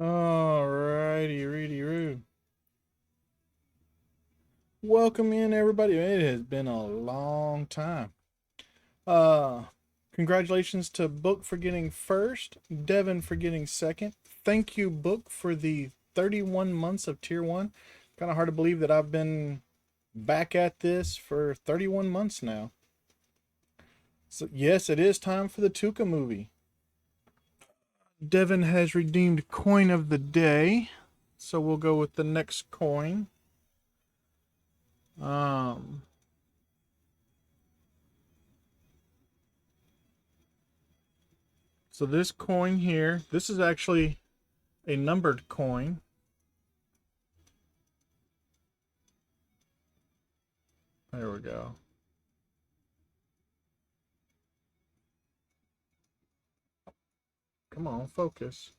Alrighty, ready, roo. Welcome in, everybody. It has been a long time. Uh, Congratulations to Book for getting first, Devin for getting second. Thank you, Book, for the 31 months of Tier 1. Kind of hard to believe that I've been back at this for 31 months now. So, yes, it is time for the Tuca movie. Devin has redeemed coin of the day, so we'll go with the next coin. Um, So this coin here, this is actually a numbered coin. There we go. Come on, focus.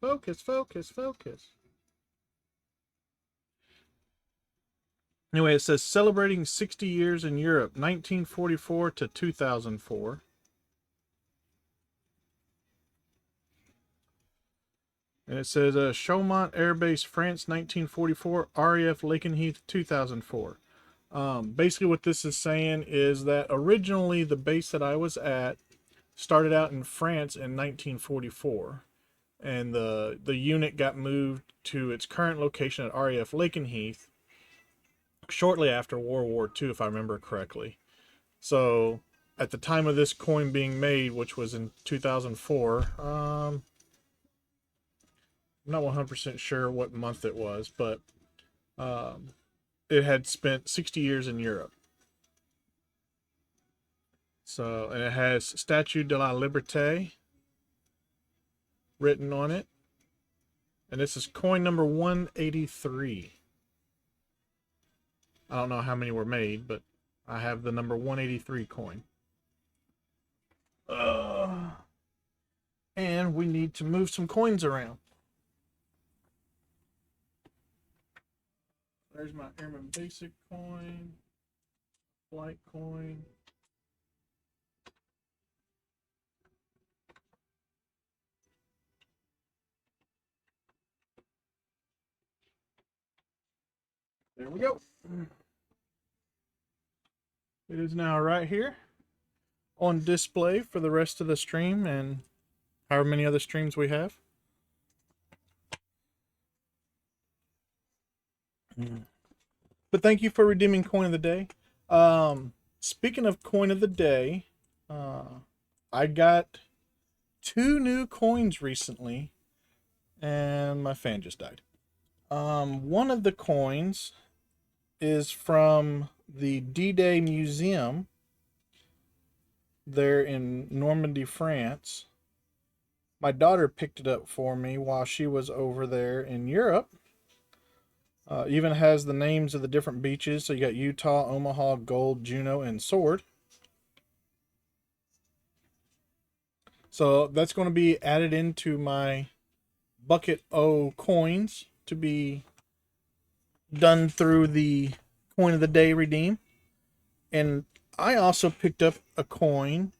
Focus, focus, focus. Anyway, it says celebrating 60 years in Europe, 1944 to 2004. And it says Chaumont Air Base, France, 1944, RAF Lakenheath, 2004. Basically, what this is saying is that originally the base that I was at started out in France in 1944, and the unit got moved to its current location at RAF Lakenheath shortly after World War II, if I remember correctly. So, at the time of this coin being made, which was in 2004, I'm not 100% sure what month it was, but um, it had spent 60 years in Europe. So, and it has Statue de la Liberté written on it. And this is coin number 183. I don't know how many were made, but I have the number 183 coin. And we need to move some coins around. There's my Airman Basic coin, Flight coin. There we go. It is now right here on display for the rest of the stream and however many other streams we have. But thank you for redeeming coin of the day. Speaking of coin of the day, I got two new coins recently, and my fan just died. One of the coins is from the D-Day Museum there in Normandy, France. My daughter picked it up for me while she was over there in Europe. Even has the names of the different beaches. So you got Utah, Omaha, Gold, Juneau, and Sword. So that's going to be added into my bucket O coins to be done through the coin of the day redeem. And I also picked up a coin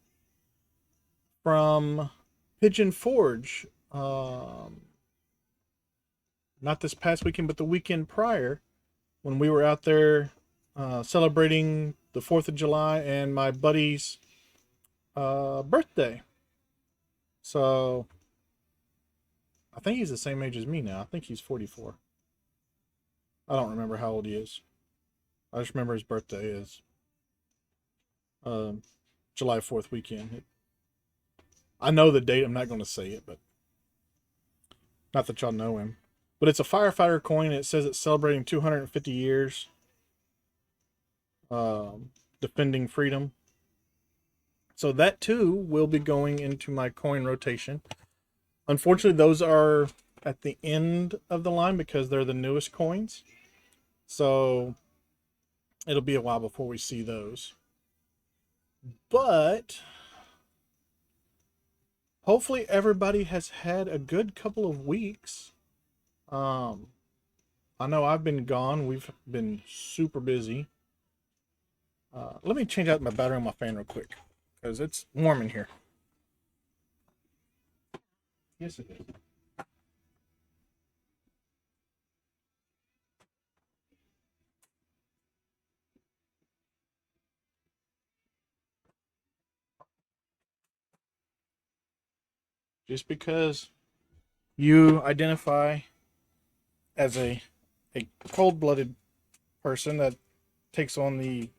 from Pigeon Forge. Not this past weekend, but the weekend prior, when we were out there celebrating the 4th of July and my buddy's birthday. So I think he's the same age as me now. I think he's 44. I don't remember how old he is. I just remember his birthday is uh, July 4th weekend. I know the date. I'm not going to say it, but not that y'all know him. But it's a firefighter coin. It says it's celebrating 250 years defending freedom. So that too will be going into my coin rotation. Unfortunately, those are at the end of the line because they're the newest coins. So it'll be a while before we see those. But hopefully everybody has had a good couple of weeks. I know I've been gone. We've been super busy. Let me change out my battery on my fan real quick because it's warm in here. Yes, it is. Just because you identify as a cold-blooded person that takes on the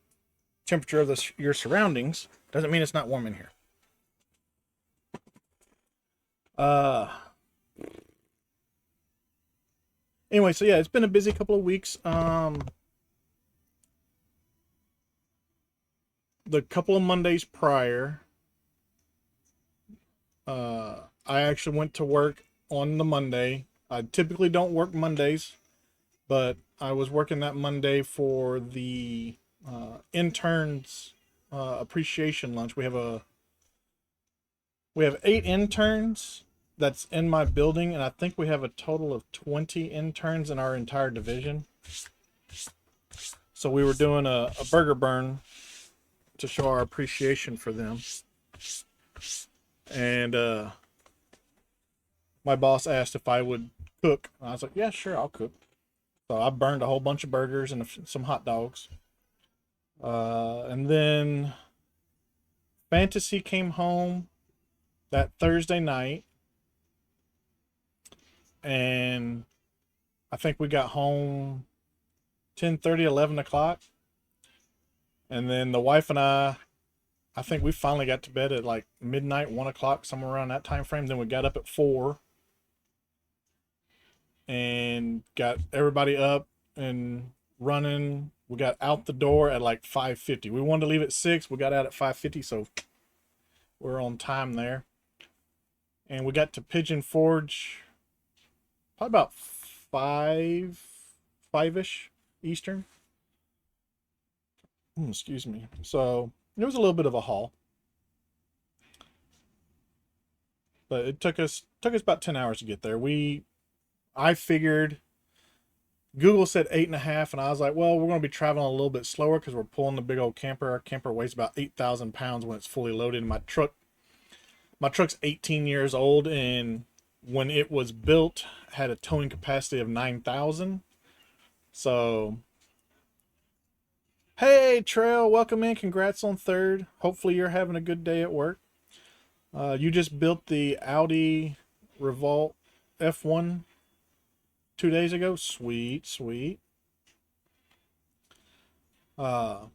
temperature of your surroundings doesn't mean it's not warm in here. Uh, anyway, so yeah, it's been a busy couple of weeks. The couple of Mondays prior, I actually went to work on the Monday. I typically don't work Mondays, but I was working that Monday for the interns appreciation lunch. We have 8 interns that's in my building, and I think we have a total of 20 interns in our entire division. So we were doing a burger burn to show our appreciation for them. And my boss asked if I would cook. And I was like, yeah, sure, I'll cook. So I burned a whole bunch of burgers and some hot dogs. And then Fantasy came home that Thursday night. And I think we got home 10:30, 11 o'clock. And then the wife and I think we finally got to bed at like midnight, 1 o'clock, somewhere around that time frame. Then we got up at 4 and got everybody up and running. We got out the door at like 5:50. We wanted to leave at 6. We got out at 5:50, so we're on time there. And we got to Pigeon Forge probably about 5-ish Eastern. Excuse me. So it was a little bit of a haul, but it took us about 10 hours to get there. I figured Google said 8.5, and I was like, well, we're going to be traveling a little bit slower because we're pulling the big old camper. Our camper weighs about 8,000 pounds when it's fully loaded. And my truck's 18 years old, and when it was built, had a towing capacity of 9,000. So, hey, Trail, welcome in. Congrats on 3rd. Hopefully you're having a good day at work. You just built the Audi Revolt F1 2 days ago. Sweet, sweet. But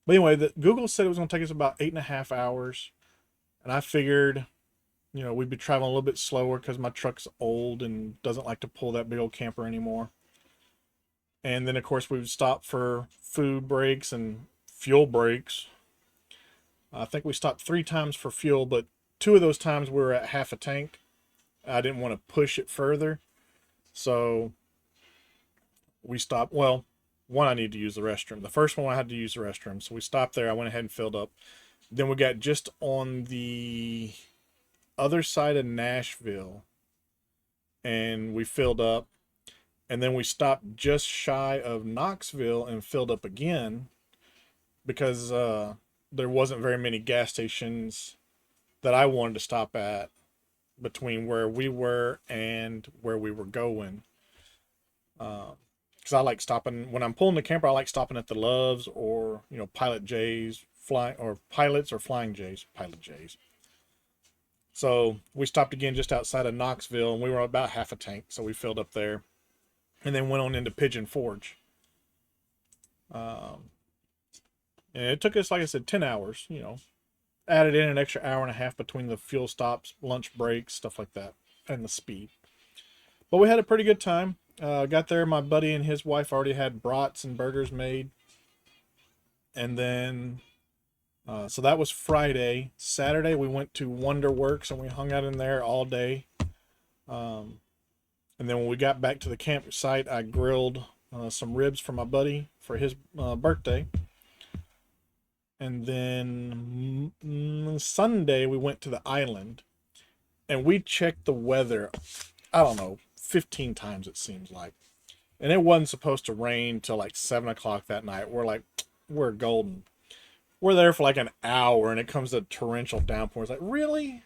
anyway, Google said it was going to take us about 8.5 hours. And I figured, we'd be traveling a little bit slower because my truck's old and doesn't like to pull that big old camper anymore. And then, of course, we would stop for food breaks and fuel breaks. I think we stopped 3 times for fuel, but 2 of those times we were at half a tank. I didn't want to push it further. So we stopped. Well, one, I needed to use the restroom. The first one, I had to use the restroom. So we stopped there. I went ahead and filled up. Then we got just on the other side of Nashville, and we filled up. And then we stopped just shy of Knoxville and filled up again because there wasn't very many gas stations that I wanted to stop at between where we were and where we were going. Because I like stopping when I'm pulling the camper. I like stopping at the Loves or Pilot J's, Pilots or Flying J's, Pilot J's. So we stopped again just outside of Knoxville, and we were about half a tank, so we filled up there, and then went on into Pigeon Forge. And it took us, like I said, 10 hours. Added in an extra hour and a half between the fuel stops, lunch breaks, stuff like that, and the speed. But we had a pretty good time. Got there, my buddy and his wife already had brats and burgers made. And then, so that was Friday. Saturday, we went to Wonderworks, and we hung out in there all day. And then when we got back to the campsite, I grilled some ribs for my buddy for his birthday. And then Sunday, we went to the island, and we checked the weather, I don't know, 15 times it seems like. And it wasn't supposed to rain till like 7 o'clock that night. We're like, we're golden. We're there for like an hour, and it comes to torrential downpour. It's like, really?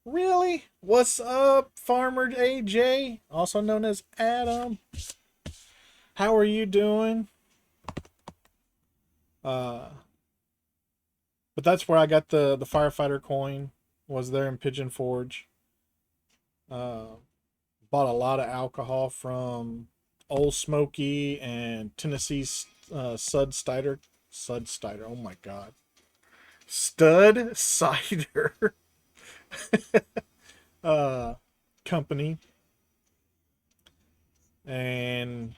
Really? What's up, Farmer AJ, also known as Adam? How are you doing? But that's where I got the firefighter coin. Was there in Pigeon Forge. Bought a lot of alcohol from Old Smoky and Tennessee's Sud Cider. Sud Cider. Oh my God. Stud Cider uh, Company. And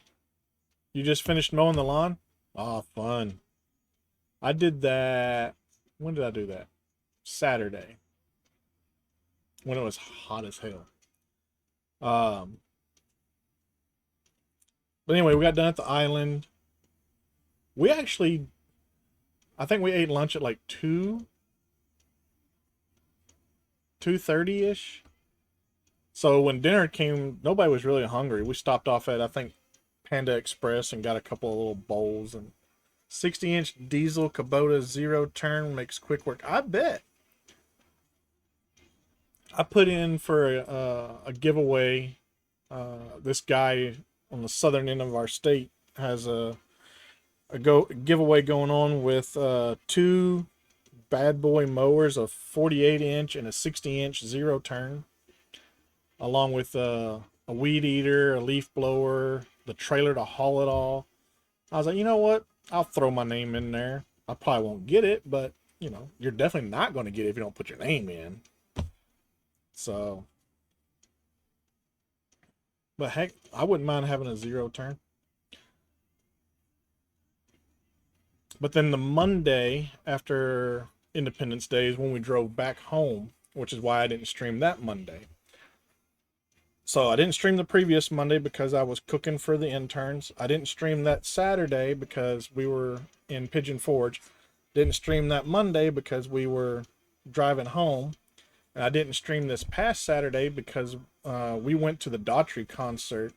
you just finished mowing the lawn? Oh, fun. I did that. When did I do that? Saturday. When it was hot as hell. But anyway, we got done at the island. We actually, I think we ate lunch at like 2:30 ish. So when dinner came, nobody was really hungry. We stopped off at, I think, Panda Express and got a couple of little bowls. And 60-inch diesel Kubota zero turn makes quick work. I bet. I put in for a giveaway. This guy on the southern end of our state has a giveaway going on with two bad boy mowers, a 48-inch and a 60-inch zero turn, along with a weed eater, a leaf blower, the trailer to haul it all. I was like, you know what? I'll throw my name in there. I probably won't get it, but you know, you're definitely not going to get it if you don't put your name in. So, but heck, I wouldn't mind having a zero turn. But then the Monday after Independence Day is when we drove back home, which is why I didn't stream that Monday. So I didn't stream the previous Monday because I was cooking for the interns. I didn't stream that Saturday because we were in Pigeon Forge. Didn't stream that Monday because we were driving home. And I didn't stream this past Saturday because we went to the Daughtry concert,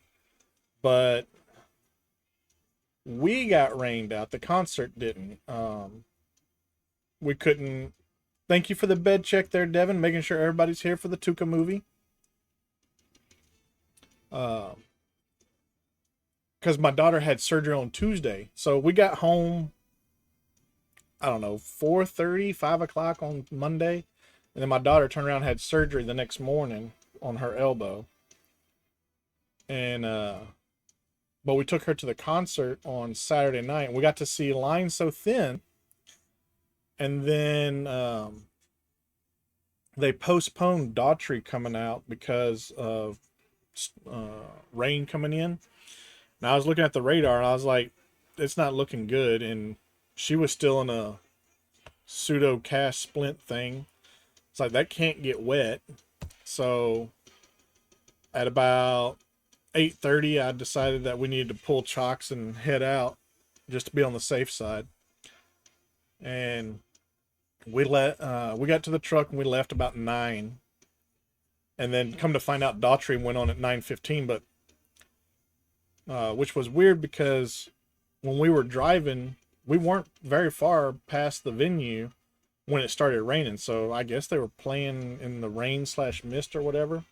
but we got rained out. The concert didn't. We couldn't. Thank you for the bed check there, Devin, making sure everybody's here for the Tuca movie. Because my daughter had surgery on Tuesday. So we got home, I don't know, 4:30, 5 o'clock on Monday. And then my daughter turned around and had surgery the next morning on her elbow. And, but we took her to the concert on Saturday night. We got to see Lines So Thin. And then they postponed Daughtry coming out because of rain coming in. And I was looking at the radar and I was like, it's not looking good. And she was still in a pseudo cast splint thing. It's like that can't get wet. So at about 8:30, I decided that we needed to pull chocks and head out just to be on the safe side. And we got to the truck and we left about 9. And then come to find out Daughtry went on at 9:15, but which was weird because when we were driving, we weren't very far past the venue when it started raining. So I guess they were playing in the rain/mist or whatever.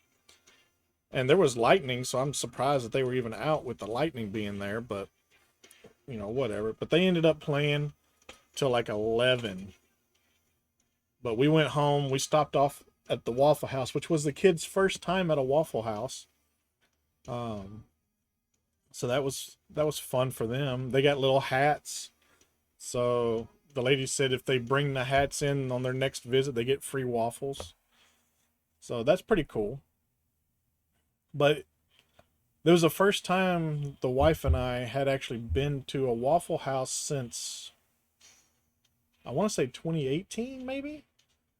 And there was lightning, so I'm surprised that they were even out with the lightning being there, but you know, whatever. But they ended up playing till like 11. But we went home, we stopped off at the Waffle House, which was the kids' first time at a Waffle House. So that was fun for them. They got little hats. So the lady said if they bring the hats in on their next visit, they get free waffles. So that's pretty cool. But there was the first time the wife and I had actually been to a Waffle House since, I want to say 2018 maybe,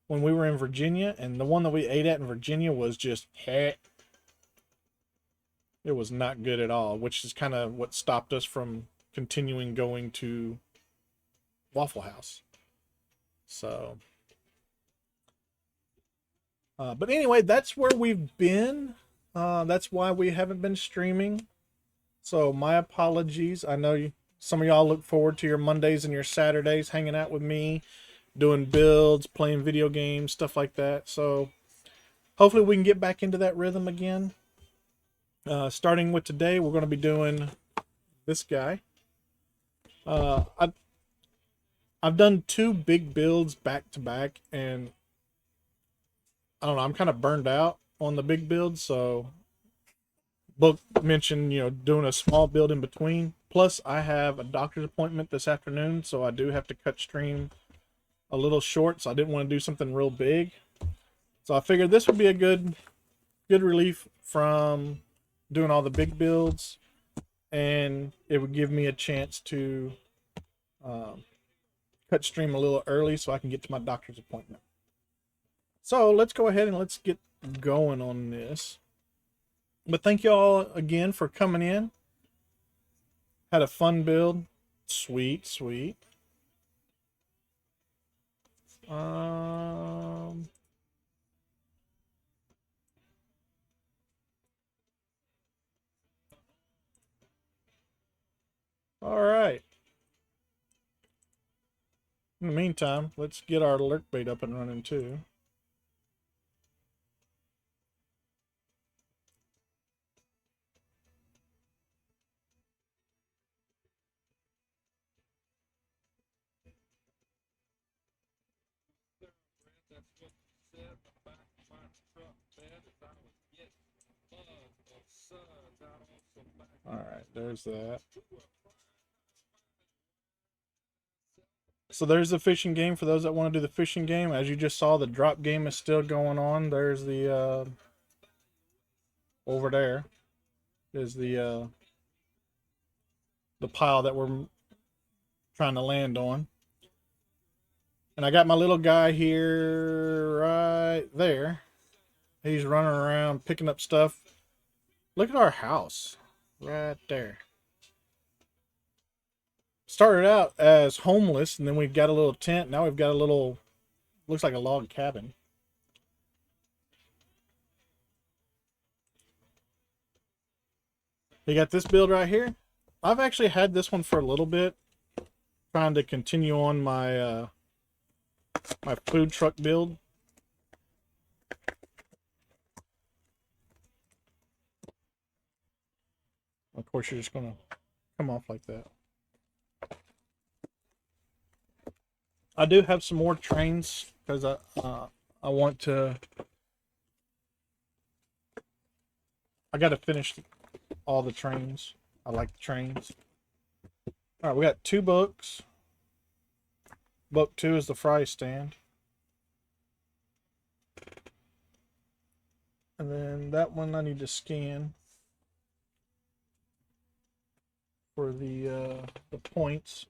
when we were in Virginia. And the one that we ate at in Virginia was just heh. It was not good at all, which is kind of what stopped us from continuing going to Waffle House. So, but anyway, that's where we've been. That's why we haven't been streaming. So my apologies. I know some of y'all look forward to your Mondays and your Saturdays hanging out with me, doing builds, playing video games, stuff like that. So hopefully we can get back into that rhythm again. Starting with today, we're going to be doing this guy. I've done 2 big builds back to back, and I don't know, I'm kind of burned out on the big build, so book mentioned, doing a small build in between. Plus, I have a doctor's appointment this afternoon, so I do have to cut stream a little short. So I didn't want to do something real big. So I figured this would be a good relief from doing all the big builds, and it would give me a chance to cut stream a little early so I can get to my doctor's appointment. So let's go ahead and let's get going on this. But thank you all again for coming in. Had a fun build. Sweet, sweet. All right. In the meantime, let's get our lurk bait up and running too. All right, there's that. So there's the fishing game for those that want to do the fishing game. As you just saw, the drop game is still going on. There's the over there is the pile that we're trying to land on. And I got my little guy here right there. He's running around picking up stuff. Look at our house right there. Started out as homeless, and then we've got a little tent. Now we've got a little, looks like a log cabin. You got this build right here. I've actually had this one for a little bit, trying to continue on my my food truck build. Of course, you're just gonna come off like that. I do have some more trains because I want to. I got to finish all the trains. I like the trains. All right, we got 2 books. Book 2 is the fry stand. And then that one I need to scan for the points.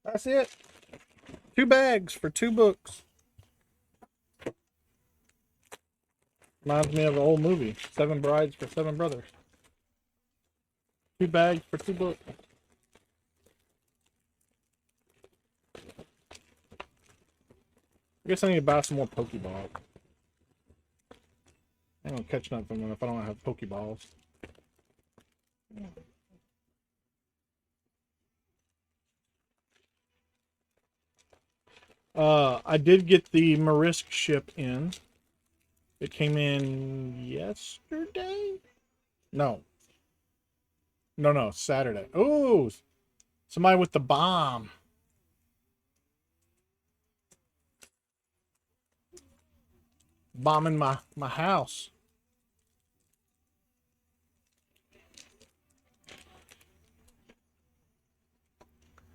That's it. 2 bags for 2 books. Reminds me of an old movie, 7 Brides for 7 Brothers. 2 bags for 2 books. I guess I need to buy some more Pokeballs. I ain't gonna catch nothing if I don't have Pokeballs. I did get the Marisk ship in. It came in yesterday? No. No, Saturday. Oh, somebody with the bomb. Bombing my house.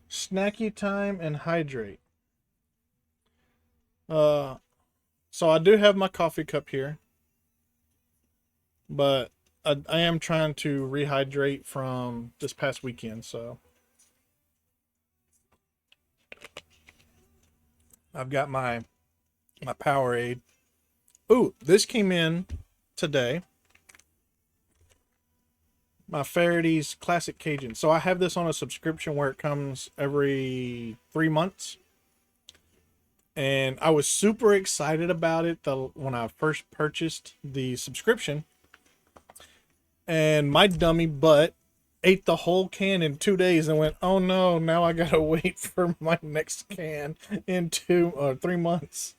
Snacky time and hydrate. So I do have my coffee cup here, but I am trying to rehydrate from this past weekend, so I've got my Powerade. Ooh, this came in today. My Faraday's Classic Cajun. So I have this on a subscription where it comes every 3 months. And I was super excited about it when I first purchased the subscription. And my dummy butt ate the whole can in 2 days and went, oh no, now I gotta wait for my next can in 2 or 3 months.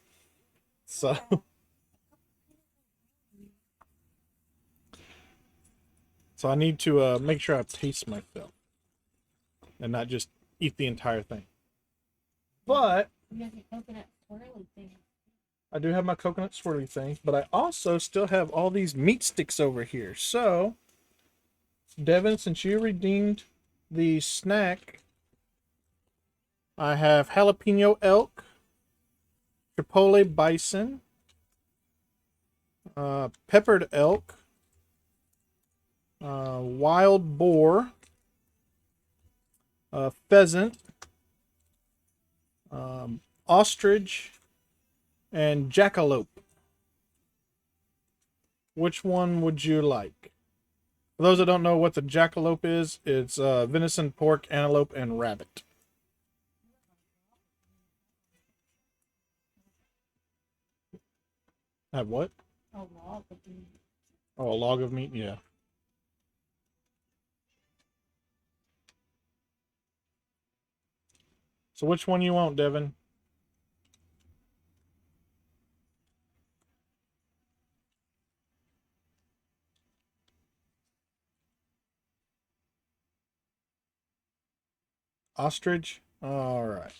So I need to make sure I pace myself and not just eat the entire thing. But You have your coconut swirly thing. I do have my coconut swirly thing, but I also still have all these meat sticks over here. So, Devin, since you redeemed the snack, I have jalapeno elk, chipotle bison, peppered elk, wild boar, pheasant, ostrich, and jackalope. Which one would you like? For those that don't know what the jackalope is, it's venison, pork, antelope, and rabbit. Have what? A log of meat. Oh, a log of meat? Yeah. So which one you want, Devin? Ostrich? All right.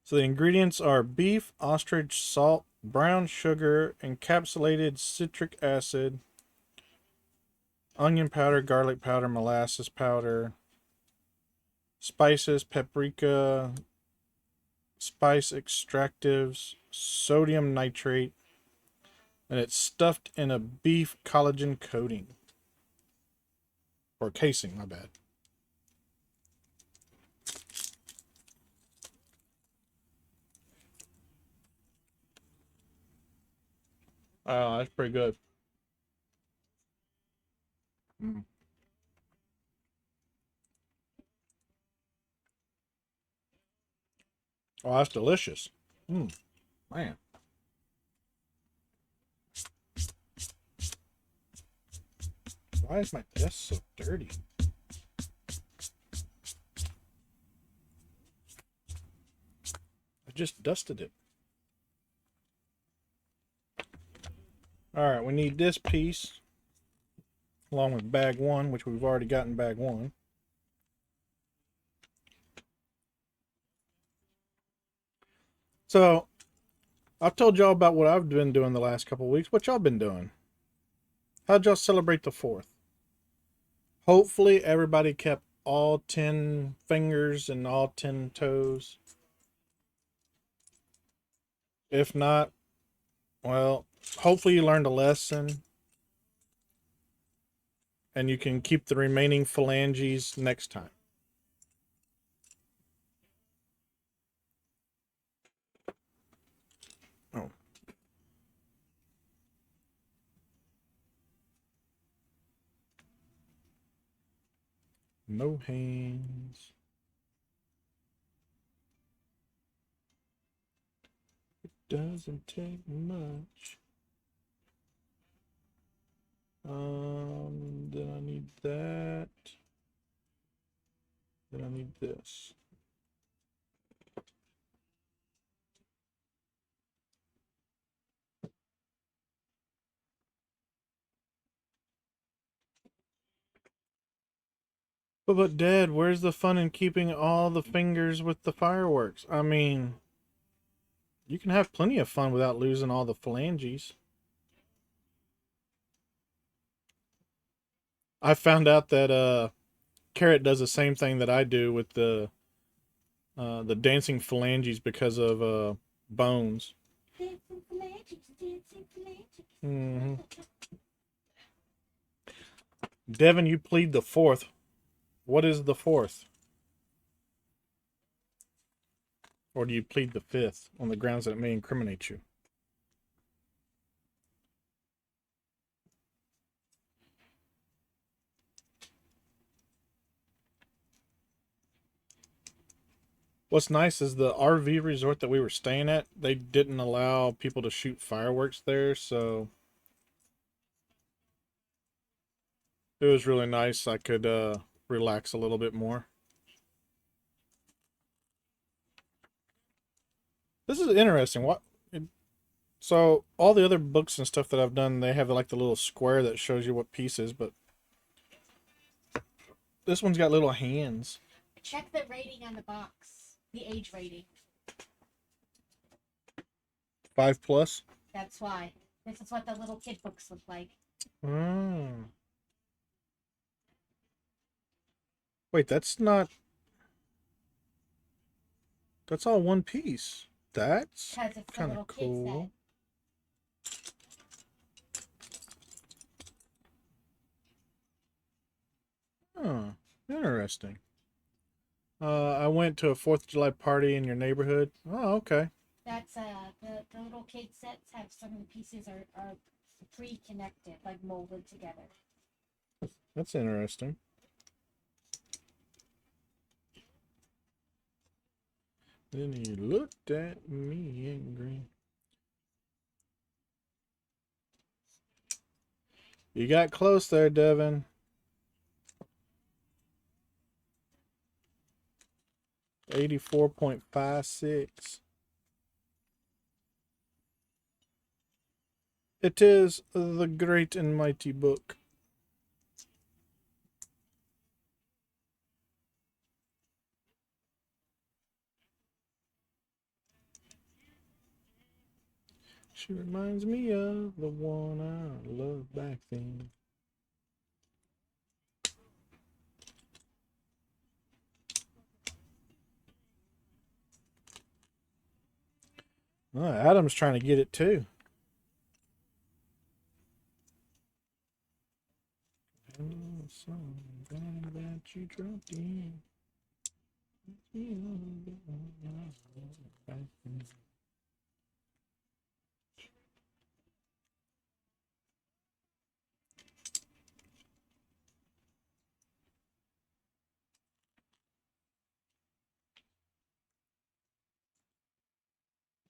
So the ingredients are beef, ostrich, salt, brown sugar, encapsulated citric acid, onion powder, garlic powder, molasses powder, spices, paprika, spice extractives, sodium nitrate, and it's stuffed in a beef collagen coating. Or casing, my bad. Oh, that's pretty good. Mm. Oh, that's delicious. Mm, man. Why is my desk so dirty? I just dusted it. Alright, we need this piece along with bag one, which we've already gotten bag one. So, I've told y'all about what I've been doing the last couple of weeks. What y'all been doing? How'd y'all celebrate the 4th? Hopefully, everybody kept all 10 fingers and all 10 toes. If not, well, hopefully you learned a lesson and you can keep the remaining phalanges next time. Oh. No hands. It doesn't take much. Then I need that. Then I need this. But Dad, where's the fun in keeping all the fingers with the fireworks? I mean, you can have plenty of fun without losing all the phalanges. I found out that Carrot does the same thing that I do with the dancing phalanges because of bones. Dancing phalanges, dancing phalanges. Mm-hmm. Devin, you plead the 4th. What is the 4th? Or do you plead the 5th on the grounds that it may incriminate you? What's nice is the RV resort that we were staying at, they didn't allow people to shoot fireworks there, so it was really nice. I could relax a little bit more. This is interesting. What? So all the other books and stuff that I've done, they have like the little square that shows you what pieces, but this one's got little hands. Check the rating on the box. The age rating. 5+. That's why. This is what the little kid books look like. Mm. Wait, that's not. That's all one piece. That's Because it's the kind of little kid set. cool. Huh. Interesting. I went to a 4th of July party in your neighborhood. Oh, okay. That's the little kid sets have some of the pieces are pre-connected, like molded together. That's interesting. Then he looked at me and grinned. You got close there, Devin. 84.56. It is the great and mighty book. She reminds me of the one I loved back then. Oh, Adam's trying to get it too. Something that you dropped in.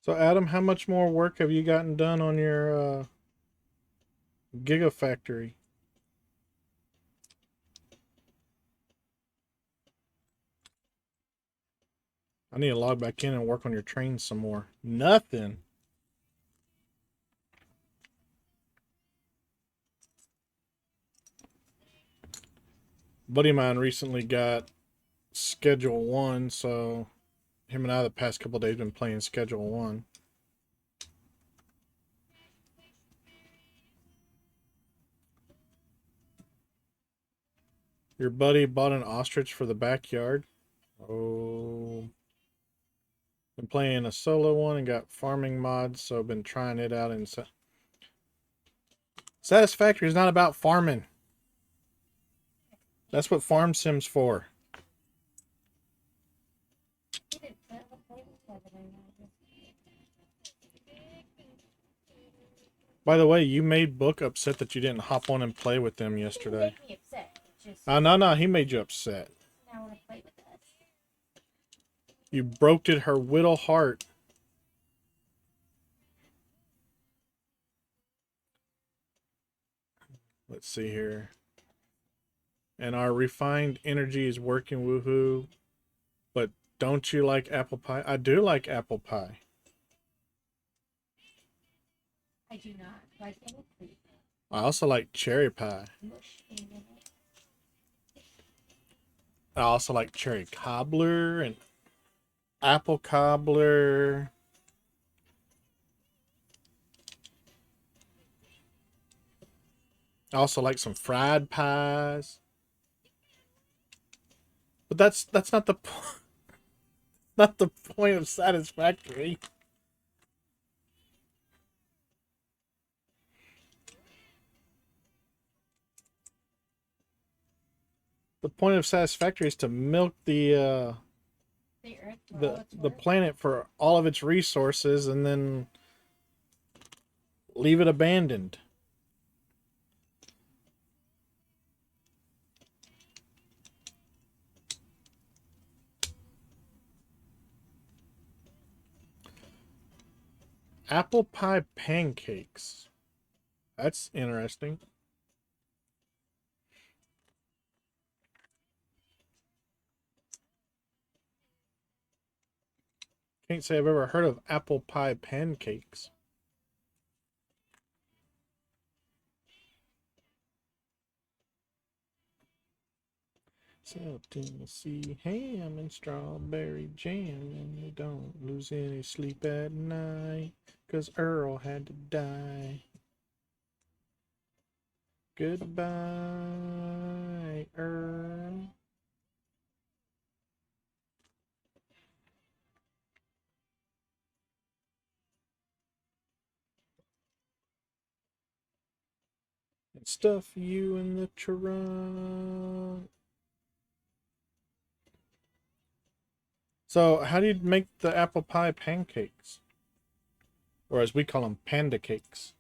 So, Adam, how much more work have you gotten done on your Gigafactory? I need to log back in and work on your train some more. Nothing. A buddy of mine recently got Schedule 1, so him and I the past couple of days been playing Schedule 1. Your buddy bought an ostrich for the backyard. Oh. Been playing a solo one and got farming mods, so been trying it out. And Satisfactory is not about farming. That's what Farm Sim's for. By the way, you made Book upset that you didn't hop on and play with them yesterday. Make me upset. Just No, he made you upset. I want to play with us. You broke it her whittle heart. Let's see here. And our refined energy is working, woohoo. But don't you like apple pie? I do like apple pie. I do not like any fruit. I also like cherry pie. Mush in it. I also like cherry cobbler and apple cobbler. I also like some fried pies. But that's not the not the point of Satisfactory. The point of Satisfactory is to milk The earth for all it's the worth. planet for all of its resources and then leave it abandoned. Apple pie pancakes. That's interesting. Can't say I've ever heard of apple pie pancakes. South Tennessee ham and strawberry jam, and you don't lose any sleep at night, 'cause Earl had to die. Goodbye, Earl. And stuff you in the trunk. So, how do you make the apple pie pancakes? Or as we call them, panda cakes.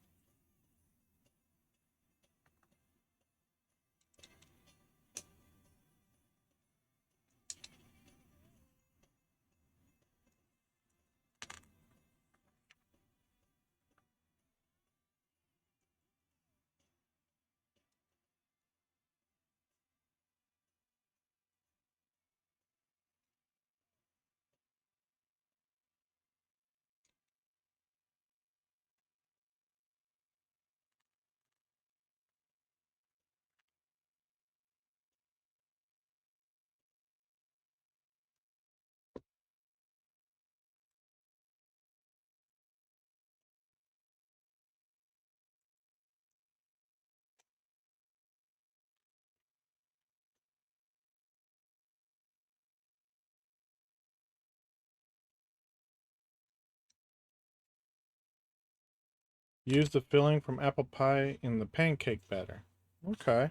Use the filling from apple pie in the pancake batter. Okay.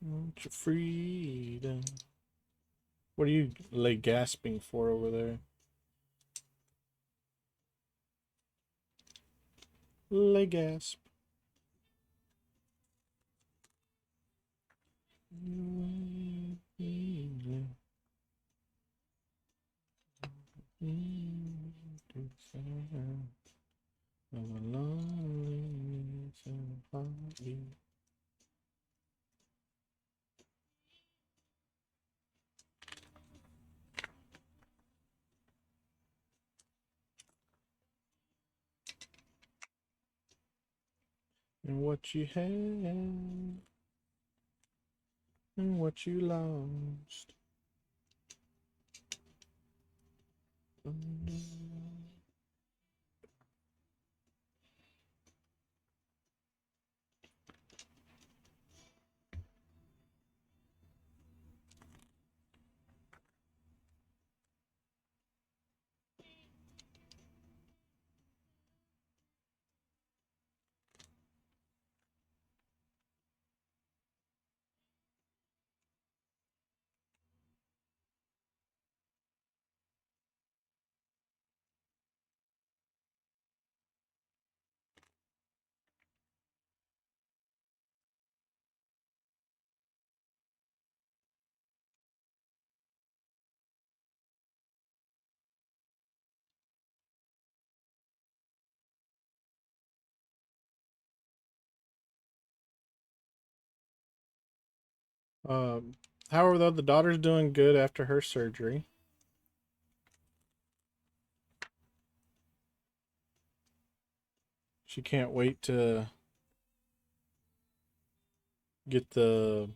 Want your freedom. What are you lay gasping for over there? Lay gasp. And what you had and what you lost. How are the other daughters doing? Good after her surgery. She can't wait to get the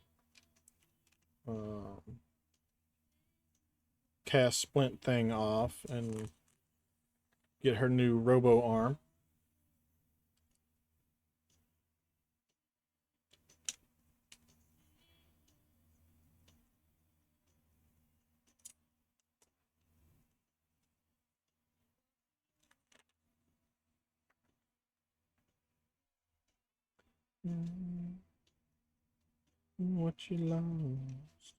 cast splint thing off and get her new robo arm. What you lost.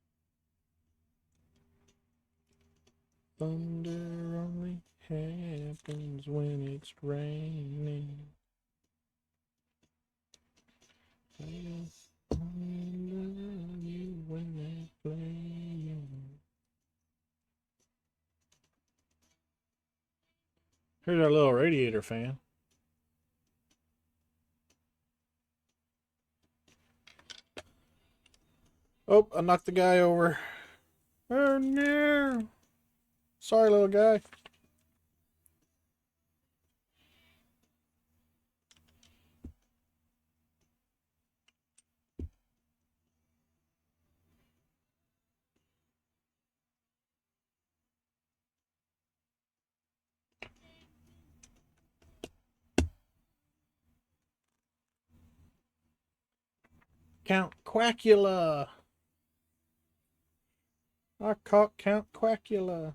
Thunder only happens when it's raining. I only love you when they're playing. Here's our little radiator fan. Oh, I knocked the guy over. Oh no. Sorry, little guy. Count Quackula. I caught Count Quackula.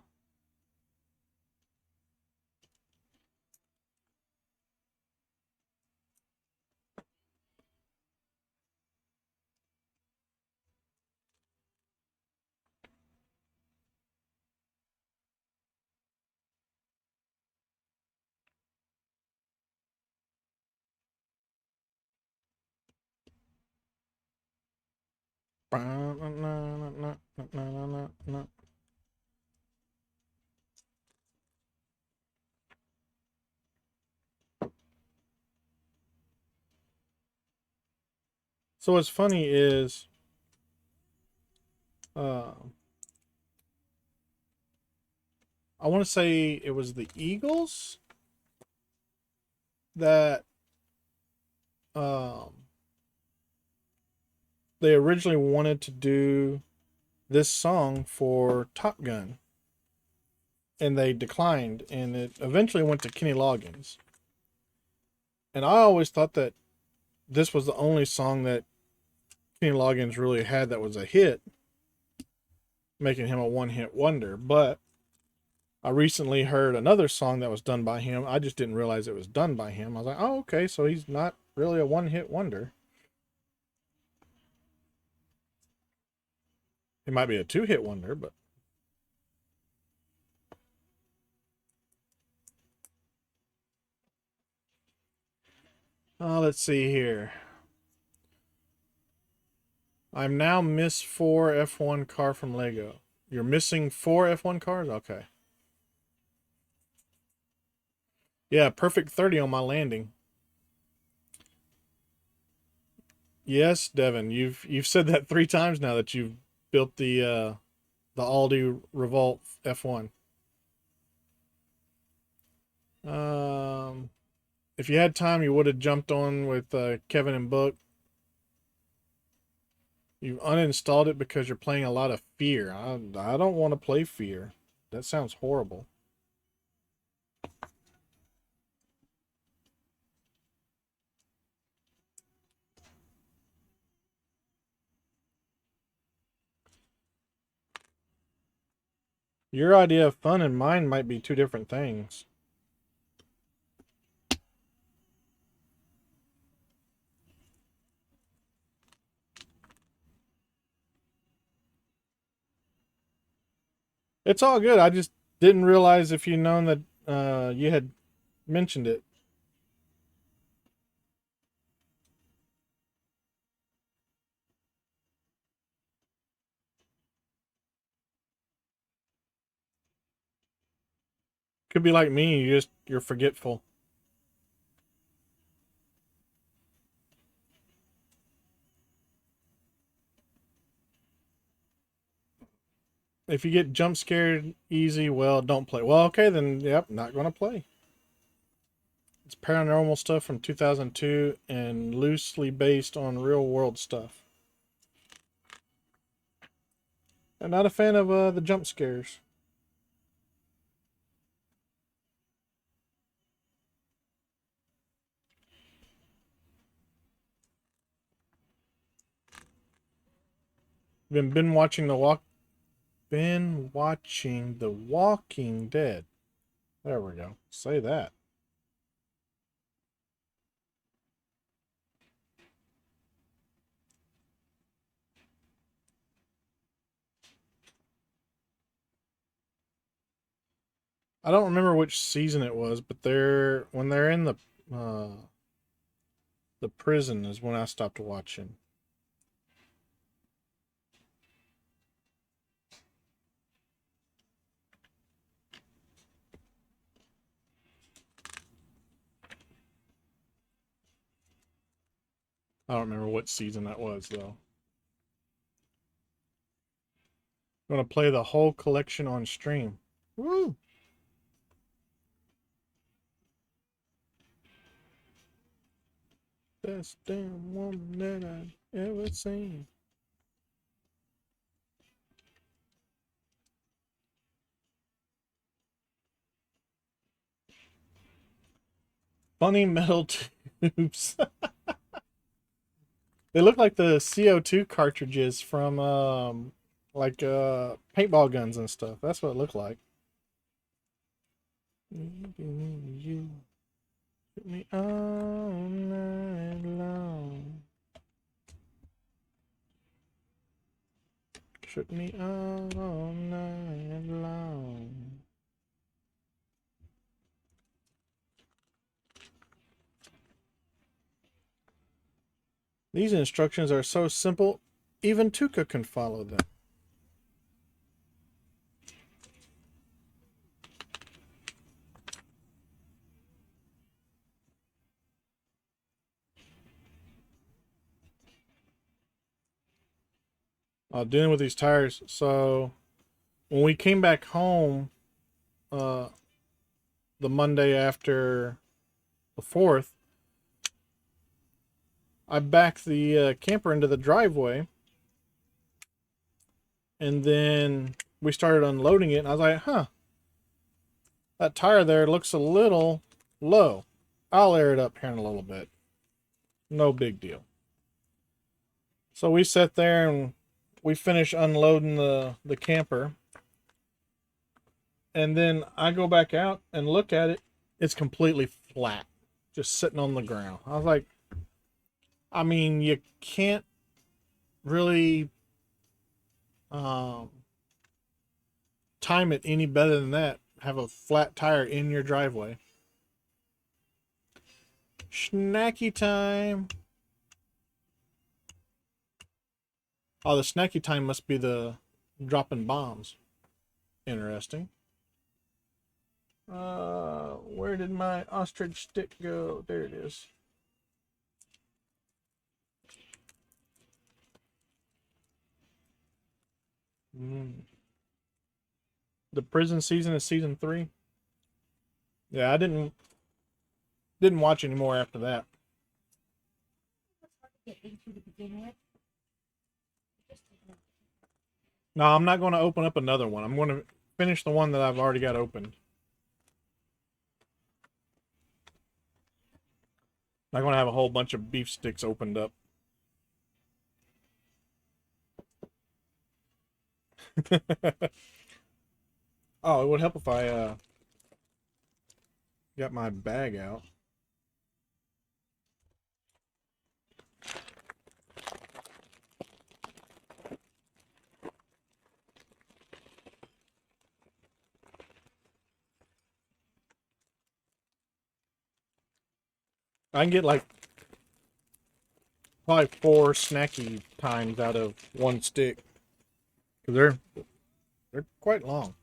So what's funny is, uh, I want to say it was the Eagles that um, they originally wanted to do this song for Top Gun, and they declined, and it eventually went to Kenny Loggins. And I always thought that this was the only song that Kenny Loggins really had that was a hit, making him a one-hit wonder. But I recently heard another song that was done by him. I just didn't realize it was done by him. I was like, oh, okay, so he's not really a one-hit wonder. He might be a two-hit wonder, but let's see here. I'm now miss 4 F1 car from Lego. You're missing 4 F1 cars? Okay. Yeah, perfect 30 on my landing. Yes, Devin, you've said that 3 times now that you've built the Aldi Revolt F1. If you had time, you would have jumped on with Kevin and Book. You've uninstalled it because you're playing a lot of Fear. I don't want to play Fear. That sounds horrible. Your idea of fun and mine might be two different things. It's all good. I just didn't realize if you'd known that you had mentioned it. Could be like me, you're forgetful. If you get jump scared easy, well, don't play. Well, okay, then yep, not gonna play. It's paranormal stuff from 2002 and loosely based on real world stuff. I'm not a fan of the jump scares. Been watching The Walking Dead. There we go. Say that. I don't remember which season it was, but when they're in the prison is when I stopped watching. I don't remember what season that was though. I'm gonna play the whole collection on stream. Woo! Best damn woman that I've ever seen. Funny metal tubes. They look like the CO2 cartridges from like paintball guns and stuff. That's what it looked like. You put me all night long. Shook me all night long. These instructions are so simple, even Tuca can follow them. Dealing with these tires. So when we came back home, uh, the Monday after the 4th, I backed the camper into the driveway, and then we started unloading it, and I was like, huh, that tire there looks a little low. I'll air it up here in a little bit. No big deal. So we sat there and we finished unloading the camper. And then I go back out and look at it. It's completely flat, just sitting on the ground. I was like, I mean, you can't really time it any better than that. Have a flat tire in your driveway. Snacky time. Oh, the snacky time must be the dropping bombs. Interesting. Where did my ostrich stick go? There it is. The prison season is season 3. Yeah, I didn't watch any more after that. Get into to begin with. No, I'm not going to open up another one. I'm going to finish the one that I've already got opened. I'm not going to have a whole bunch of beef sticks opened up. Oh, it would help if I got my bag out. I can get like probably 4 snacky times out of one stick. Because they're quite long.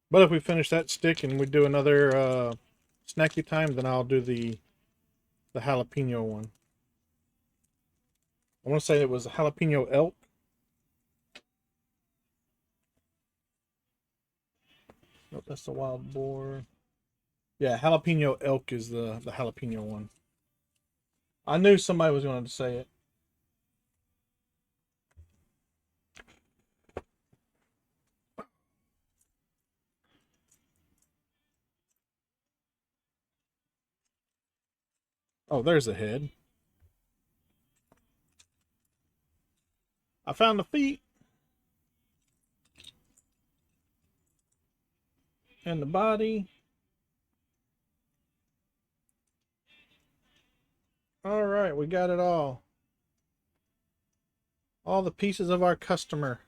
But if we finish that stick and we do another snacky time, then I'll do the jalapeno one. I want to say it was a jalapeno elk. Nope, that's the wild boar. Yeah, jalapeno elk is the jalapeno one. I knew somebody was going to say it. Oh, there's the head. I found the feet. And the body. All right, we got it all. All the pieces of our customer,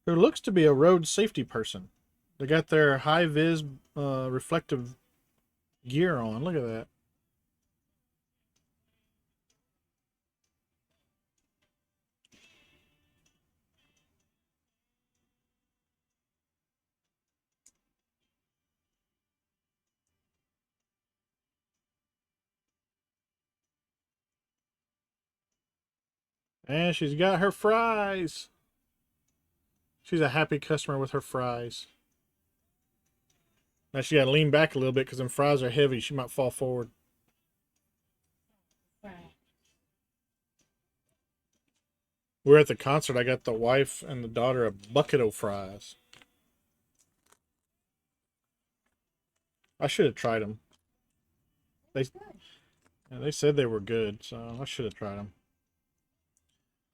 who looks to be a road safety person. They got their high vis reflective gear on. Look at that. And she's got her fries. She's a happy customer with her fries. Now she got to lean back a little bit because them fries are heavy. She might fall forward. Right. We were at the concert. I got the wife and the daughter a bucket of fries. I should have tried them. They Good. yeah, they said they were good, so I should have tried them.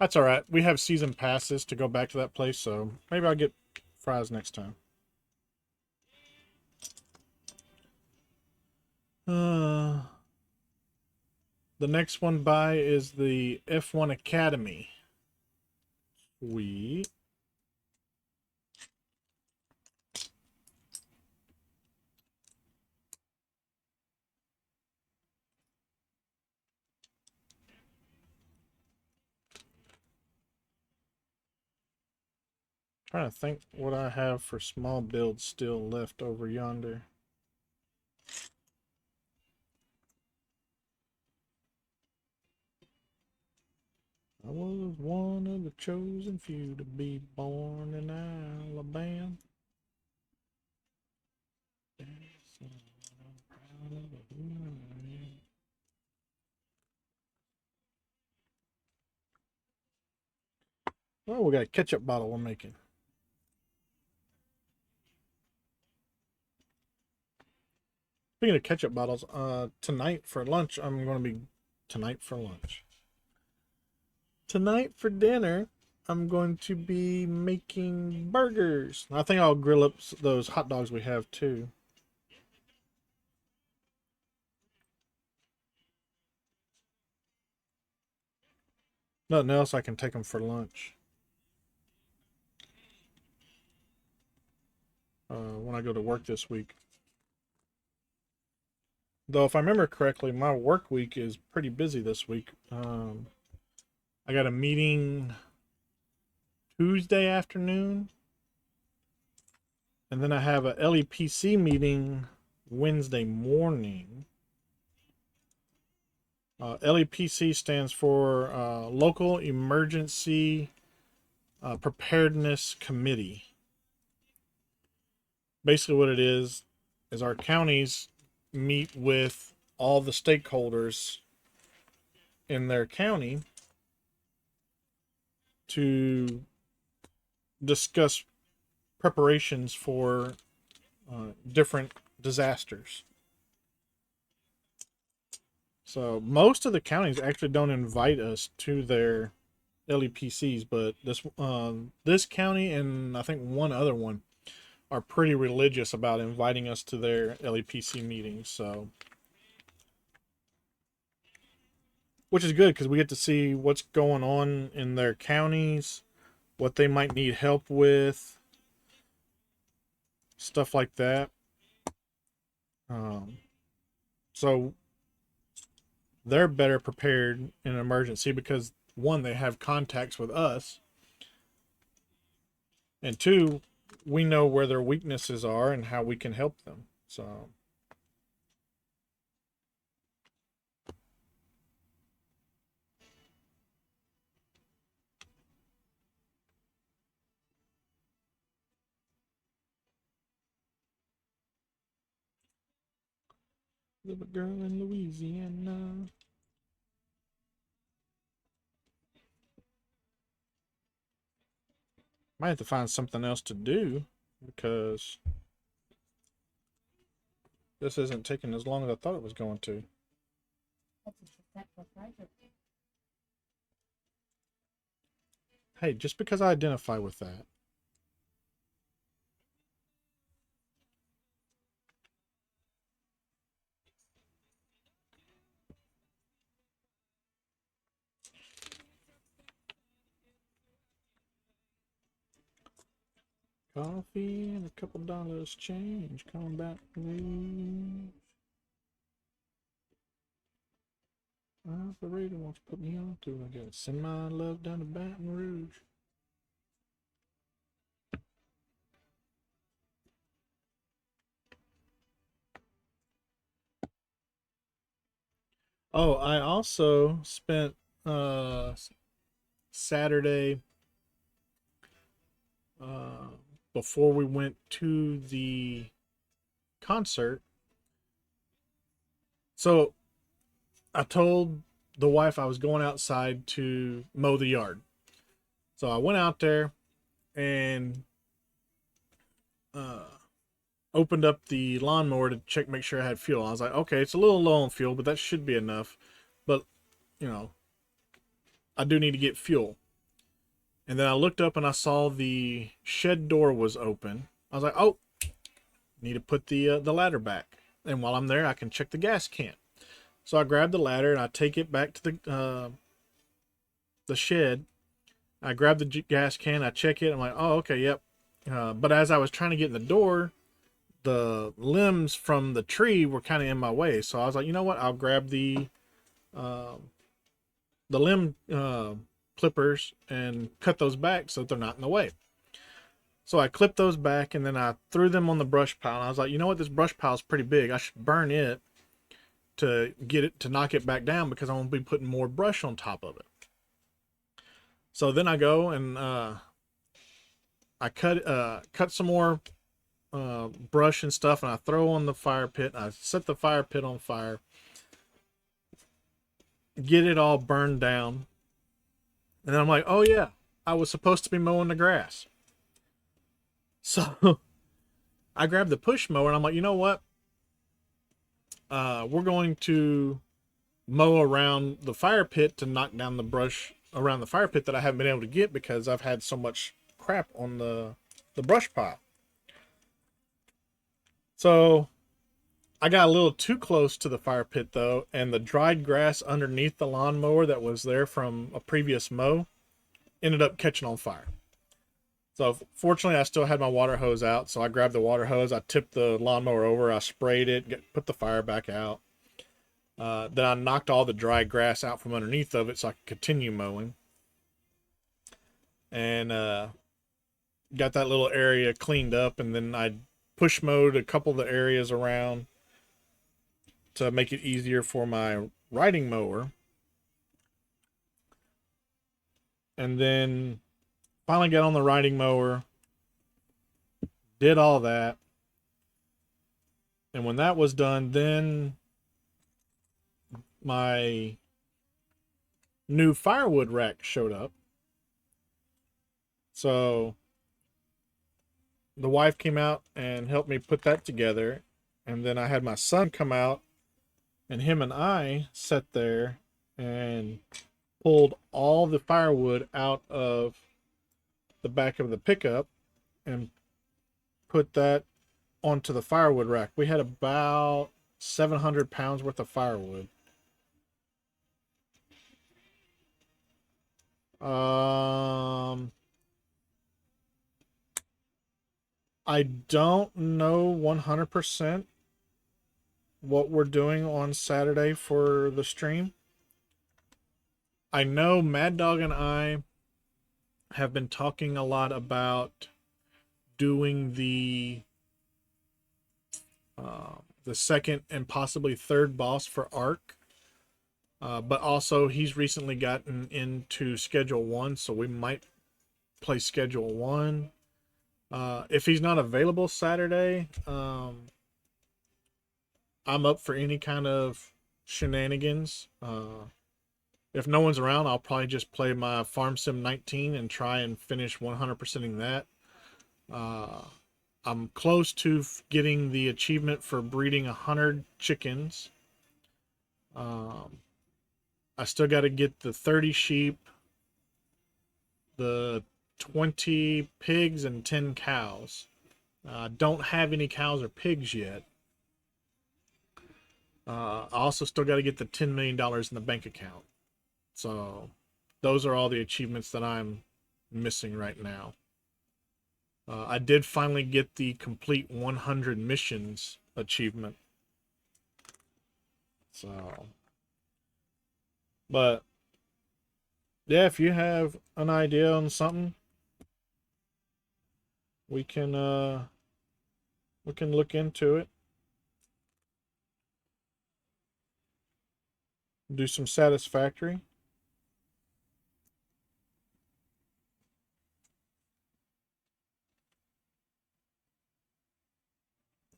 That's all right. We have season passes to go back to that place, so maybe I'll get fries next time. Uh, the next one by is the F1 Academy. We trying to think what I have for small builds still left over yonder. I was one of the chosen few to be born in Alabama. Oh, we got a ketchup bottle we're making. Speaking of ketchup bottles, tonight for lunch, I'm going to be tonight for lunch. Tonight for dinner, I'm going to be making burgers. I think I'll grill up those hot dogs we have too. Nothing else, I can take them for lunch. When I go to work this week. Though, if I remember correctly, my work week is pretty busy this week. I got a meeting Tuesday afternoon, and then I have a LEPC meeting Wednesday morning. LEPC stands for Local Emergency Preparedness Committee. Basically, what it is our counties meet with all the stakeholders in their county to discuss preparations for different disasters. So most of the counties actually don't invite us to their LEPCs, but this county and I think one other one are pretty religious about inviting us to their LEPC meetings. So, which is good because we get to see what's going on in their counties, what they might need help with, stuff like that. So they're better prepared in an emergency because one, they have contacts with us, and two, we know where their weaknesses are and how we can help them. So little girl in Louisiana. Might have to find something else to do because this isn't taking as long as I thought it was going to. Hey, just because I identify with that. Coffee and a couple dollars change. Coming back to me. Operator wants to put me on to. I gotta send my love down to Baton Rouge. Oh, I also spent Saturday uh, before we went to the concert. So I told the wife I was going outside to mow the yard. So I went out there and uh, opened up the lawnmower to check, make sure I had fuel. I was like, okay, it's a little low on fuel, but that should be enough. But, you know, I do need to get fuel. And then I looked up and I saw the shed door was open. I was like, oh, need to put the ladder back. And while I'm there, I can check the gas can. So I grab the ladder and I take it back to the shed. I grab the gas can, I check it. I'm like, oh, okay, yep. But as I was trying to get in the door, the limbs from the tree were kind of in my way. So I was like, you know what? I'll grab the limb clippers and cut those back so that they're not in the way. So I clipped those back and then I threw them on the brush pile. And I was like, you know what? This brush pile is pretty big. I should burn it to get it to knock it back down because I'm gonna be putting more brush on top of it. So then I go and I cut some more brush and stuff, and I throw on the fire pit. I set the fire pit on fire, get it all burned down, and then I'm like, oh yeah, I was supposed to be mowing the grass. So I grabbed the push mower and I'm like, you know what? We're going to mow around the fire pit to knock down the brush around the fire pit that I haven't been able to get because I've had so much crap on the brush pile. So I got a little too close to the fire pit though, and the dried grass underneath the lawnmower that was there from a previous mow ended up catching on fire. So fortunately, I still had my water hose out, so I grabbed the water hose, I tipped the lawnmower over, I sprayed it, put the fire back out. Then I knocked all the dry grass out from underneath of it so I could continue mowing. And got that little area cleaned up, and then I push mowed a couple of the areas around to make it easier for my riding mower. And then finally got on the riding mower, did all that. And when that was done, then my new firewood rack showed up. So the wife came out and helped me put that together. And then I had my son come out, and him and I sat there and pulled all the firewood out of the back of the pickup and put that onto the firewood rack. We had about 700 pounds worth of firewood. I don't know 100% what we're doing on Saturday for the stream. I know Mad Dog and I have been talking a lot about doing the second and possibly third boss for Ark. But also he's recently gotten into Schedule 1, so we might play Schedule 1. If he's not available Saturday, I'm up for any kind of shenanigans. If no one's around, I'll probably just play my Farm Sim 19 and try and finish 100%ing that. I'm close to getting the achievement for breeding 100 chickens. I still got to get the 30 sheep, the 20 pigs, and 10 cows. Don't have any cows or pigs yet. I also still got to get the $10 million in the bank account. So those are all the achievements that I'm missing right now. I did finally get the complete 100 missions achievement. So, but yeah, if you have an idea on something, we can look into it. Do some Satisfactory.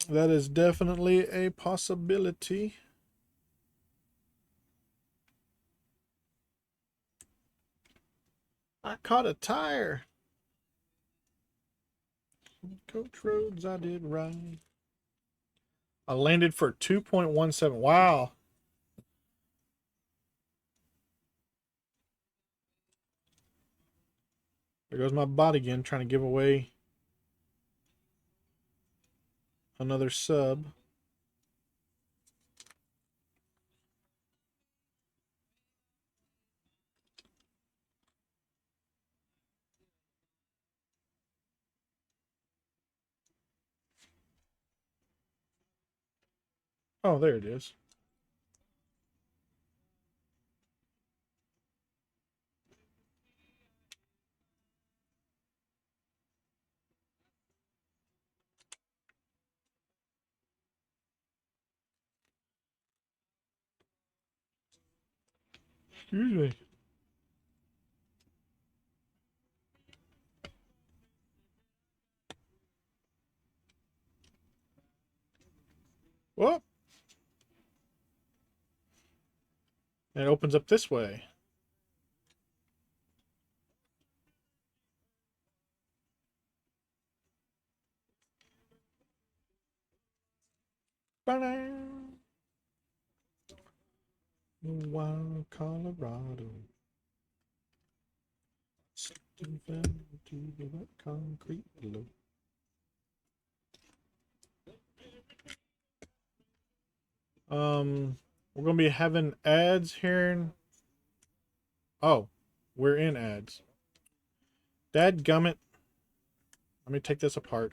That is definitely a possibility. I caught a tire. Coach Rhodes, I did right. I landed for 2.17. Wow. There goes my bot again, trying to give away another sub. Oh, there it is. Excuse me. Whoop. And it opens up this way. Ba-da. Wild Colorado. Something fell to the wet concrete below. We're gonna be having ads here. Oh, we're in ads. Dadgummit. Let me take this apart.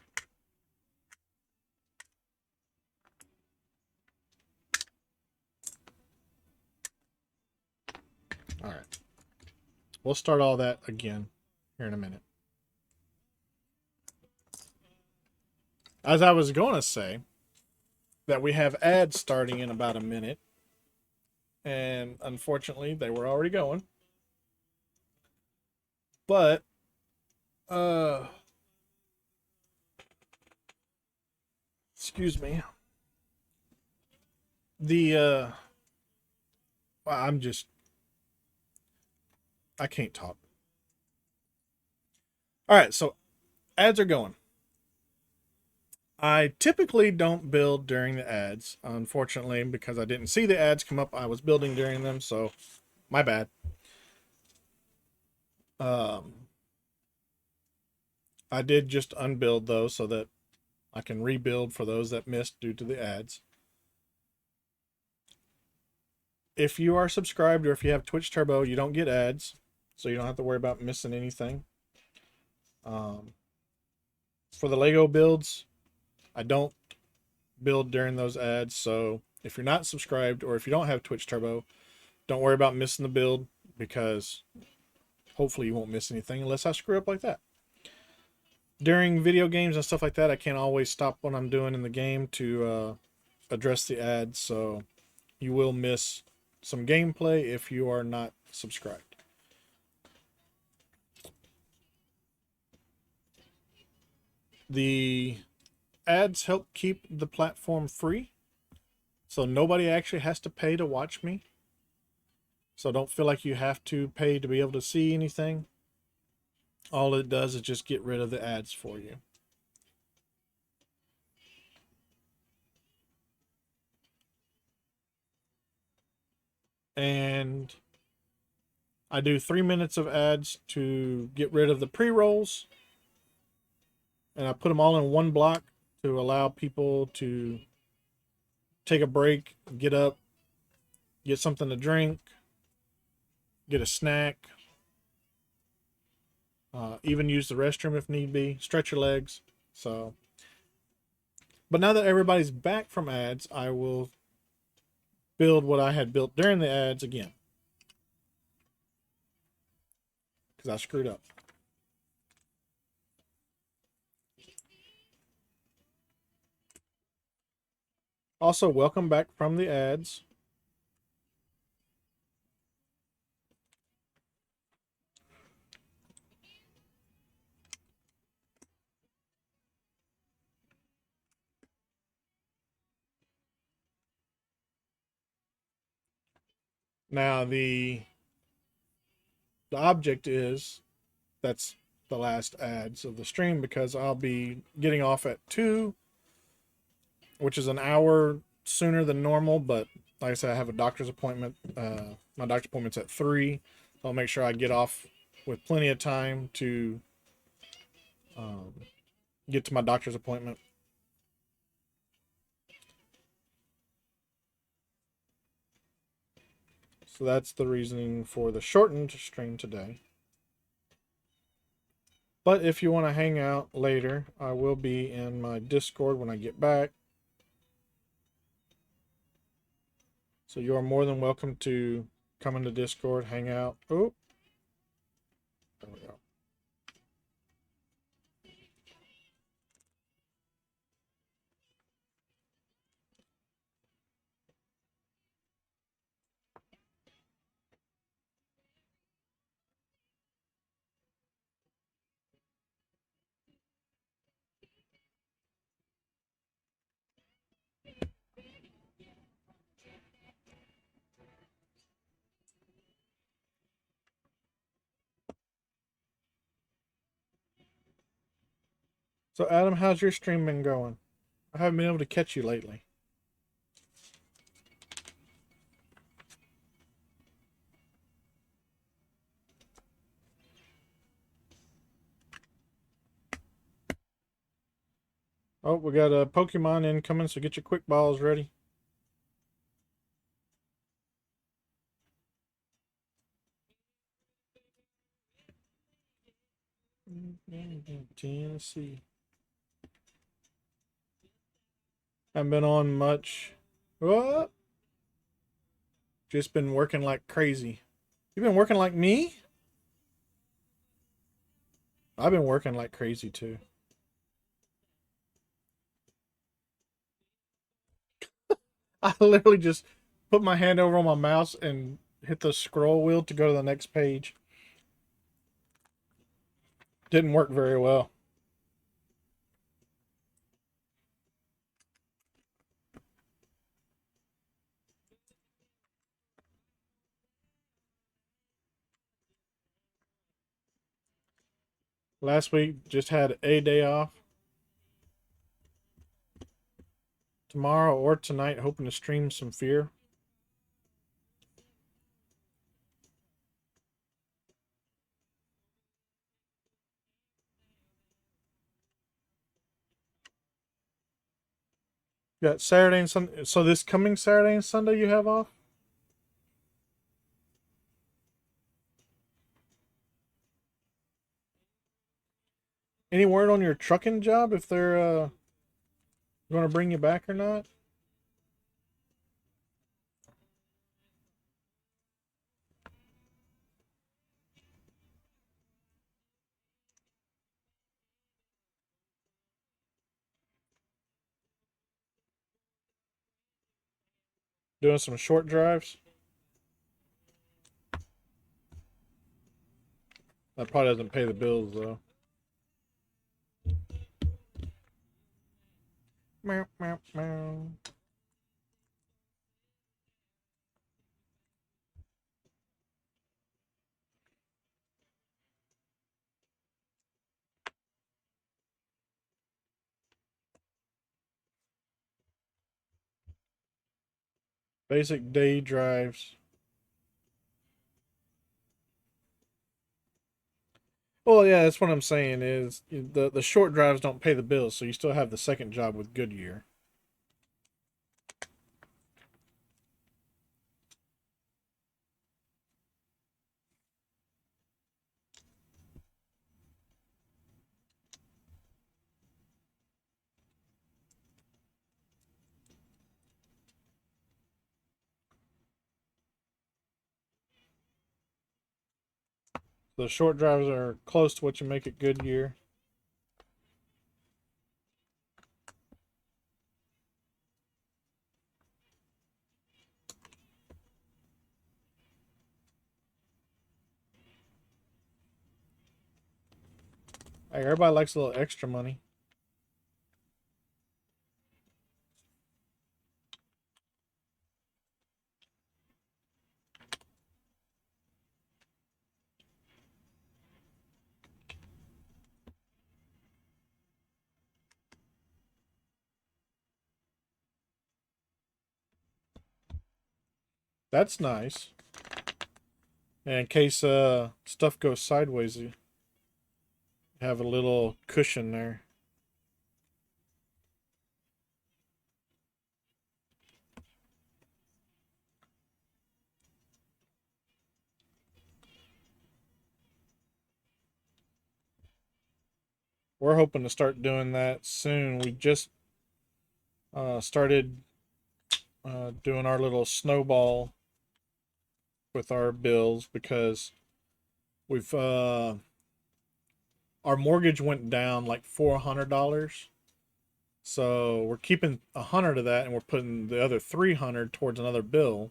All right. We'll start all that again here in a minute. As I was going to say, that we have ads starting in about a minute. And unfortunately, they were already going. But, excuse me. Well, I can't talk. All right, so ads are going. I typically don't build during the ads, unfortunately, because I didn't see the ads come up. I was building during them, so my bad. I did just unbuild those so that I can rebuild for those that missed due to the ads. If you are subscribed or if you have Twitch Turbo, you don't get ads, so you don't have to worry about missing anything. For the Lego builds, I don't build during those ads, so if you're not subscribed or if you don't have Twitch Turbo, don't worry about missing the build, because hopefully you won't miss anything unless I screw up like that. During video games and stuff like that, I can't always stop what I'm doing in the game to address the ads, so you will miss some gameplay if you are not subscribed. The ads help keep the platform free, so nobody actually has to pay to watch me. So don't feel like you have to pay to be able to see anything. All it does is just get rid of the ads for you. And I do 3 minutes of ads to get rid of the pre-rolls. And I put them all in one block to allow people to take a break, get up, get something to drink, get a snack, even use the restroom if need be, stretch your legs. So, but now that everybody's back from ads, I will build what I had built during the ads again, because I screwed up. Also, welcome back from the ads. Now the object is that's the last ads of the stream, because I'll be getting off at 2, which is an hour sooner than normal. But like I said, I have a doctor's appointment. My doctor's appointment's at 3. So I'll make sure I get off with plenty of time to get to my doctor's appointment. So that's the reasoning for the shortened stream today. But if you want to hang out later, I will be in my Discord when I get back. So you are more than welcome to come into Discord, hang out. Oh, there we go. So Adam, how's your stream been going? I haven't been able to catch you lately. Oh, we got a Pokemon incoming, so get your quick balls ready. Tennessee. Haven't been on much. What? Just been working like crazy. You been working like me? I've been working like crazy too. I literally just put my hand over on my mouse and hit the scroll wheel to go to the next page. Didn't work very well. Last week just had a day off. Tomorrow or tonight, hoping to stream some Fear. Got Saturday and Sunday. So this coming Saturday and Sunday you have off? Any word on your trucking job, if they're going to bring you back or not? Doing some short drives? That probably doesn't pay the bills though. Meow, meow, meow. Basic day drives. Well, yeah, that's what I'm saying is the short drives don't pay the bills, so you still have the second job with Goodyear. The short drives are close to what you make at Goodyear. Hey, everybody likes a little extra money. That's nice. And in case stuff goes sideways, you have a little cushion there. We're hoping to start doing that soon. We just started doing our little snowball with our bills because we've our mortgage went down like $400. So we're keeping 100 of that, and we're putting the other 300 towards another bill.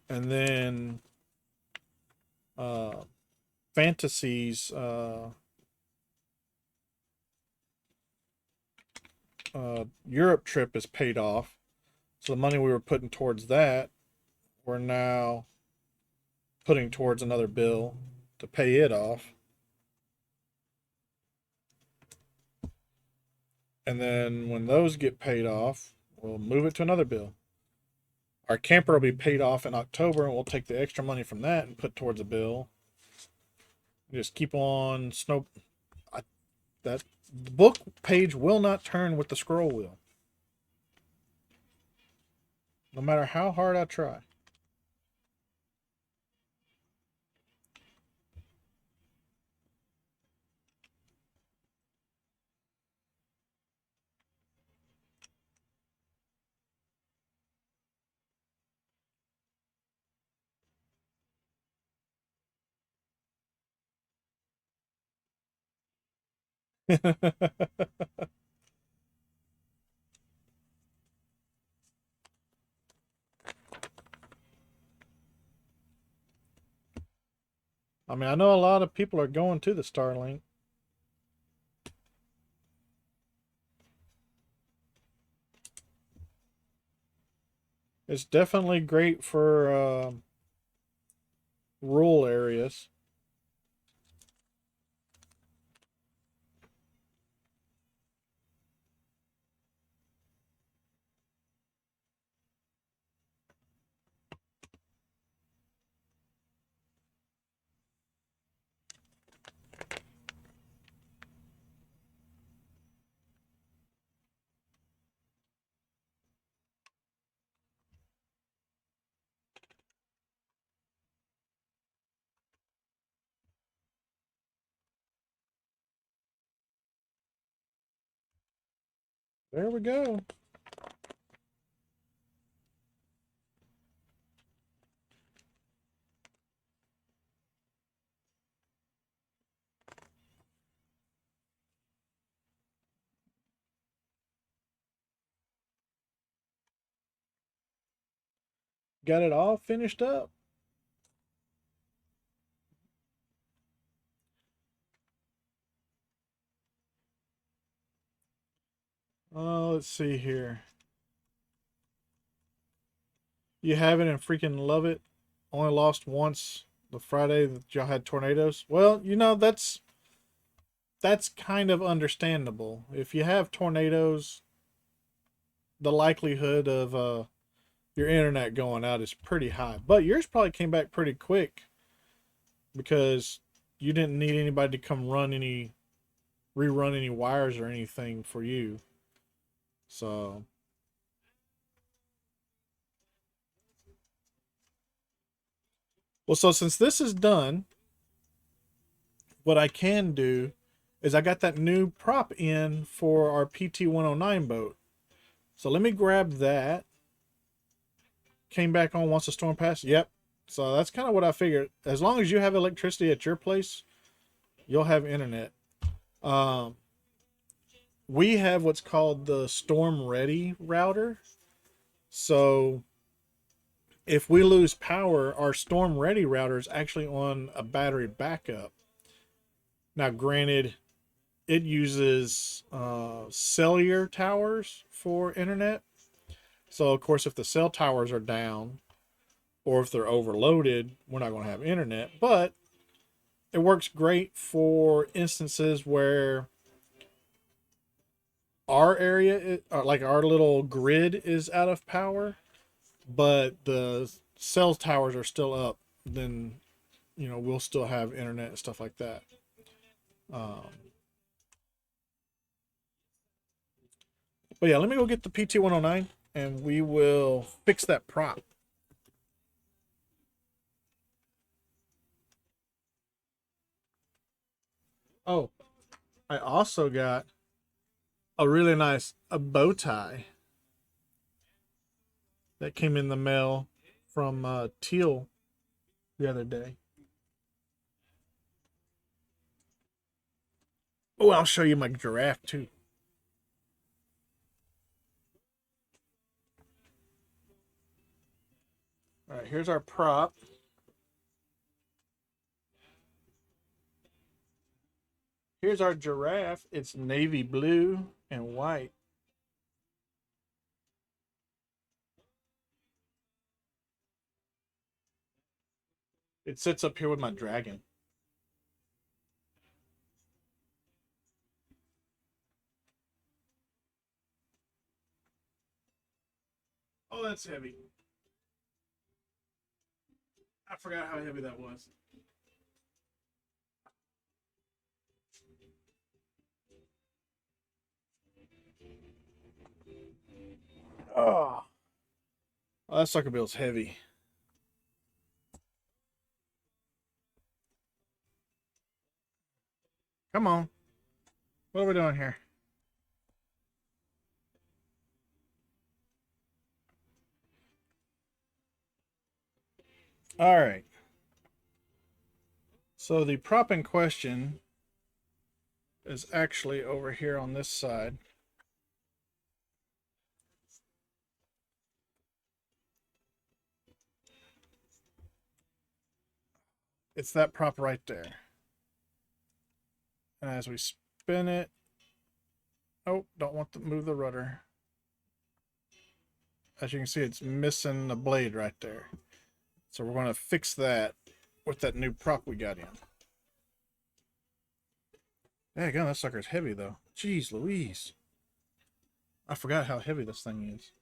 And then Fantasies Europe trip is paid off. So the money we were putting towards that, we're now putting towards another bill to pay it off. And then when those get paid off, we'll move it to another bill. Our camper will be paid off in October, and we'll take the extra money from that and put towards a bill. Just keep on snow. That book page will not turn with the scroll wheel, no matter how hard I try. I mean, I know a lot of people are going to the Starlink. It's definitely great for rural areas. There we go. Got it all finished up. Let's see here. You have it and freaking love it. Only lost once the Friday that y'all had tornadoes. Well, that's kind of understandable. If you have tornadoes, the likelihood of your internet going out is pretty high. But yours probably came back pretty quick because you didn't need anybody to come rerun any wires or anything for you. So well, so since this is done, what I can do is I got that new prop in for our PT-109 boat. So let me grab that. Came back on once the storm passed. Yep. So that's kind of what I figured. As long as you have electricity at your place, you'll have internet. Um, we have what's called the Storm Ready router. So if we lose power, our Storm Ready router is actually on a battery backup. Now, granted, it uses cellular towers for internet. So, of course, if the cell towers are down or if they're overloaded, we're not going to have internet. But it works great for instances where our area, like our little grid, is out of power. but the cell towers are still up, then we'll still have internet and stuff like that. Um, but yeah, let me go get the PT-109 and we will fix that prop. Oh, I also got a really nice bow tie that came in the mail from Teal the other day. Oh, I'll show you my giraffe too. All right, here's our prop. Here's our giraffe. It's navy blue and white. It sits up here with my dragon. Oh, that's heavy. I forgot how heavy that was. Oh, that sucker bill's heavy. Come on. What are we doing here? All right. So the prop in question is actually over here on this side. It's that prop right there. And as we spin it, oh, don't want to move the rudder. As you can see, it's missing the blade right there. So we're going to fix that with that new prop we got in. Yeah, again, that sucker's heavy though. Jeez Louise. I forgot how heavy this thing is.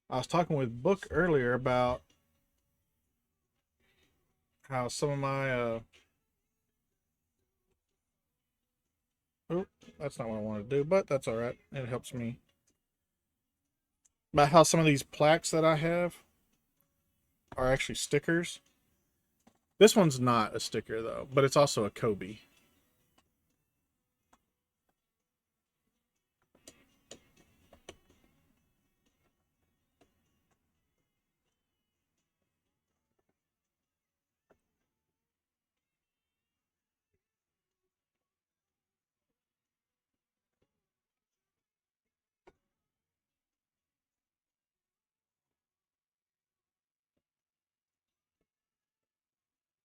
I was talking with Book earlier about how some of my oh, that's not what I wanted to do, but that's all right. It helps me. About how some of these plaques that I have are actually stickers. This one's not a sticker though, but it's also a Kobe.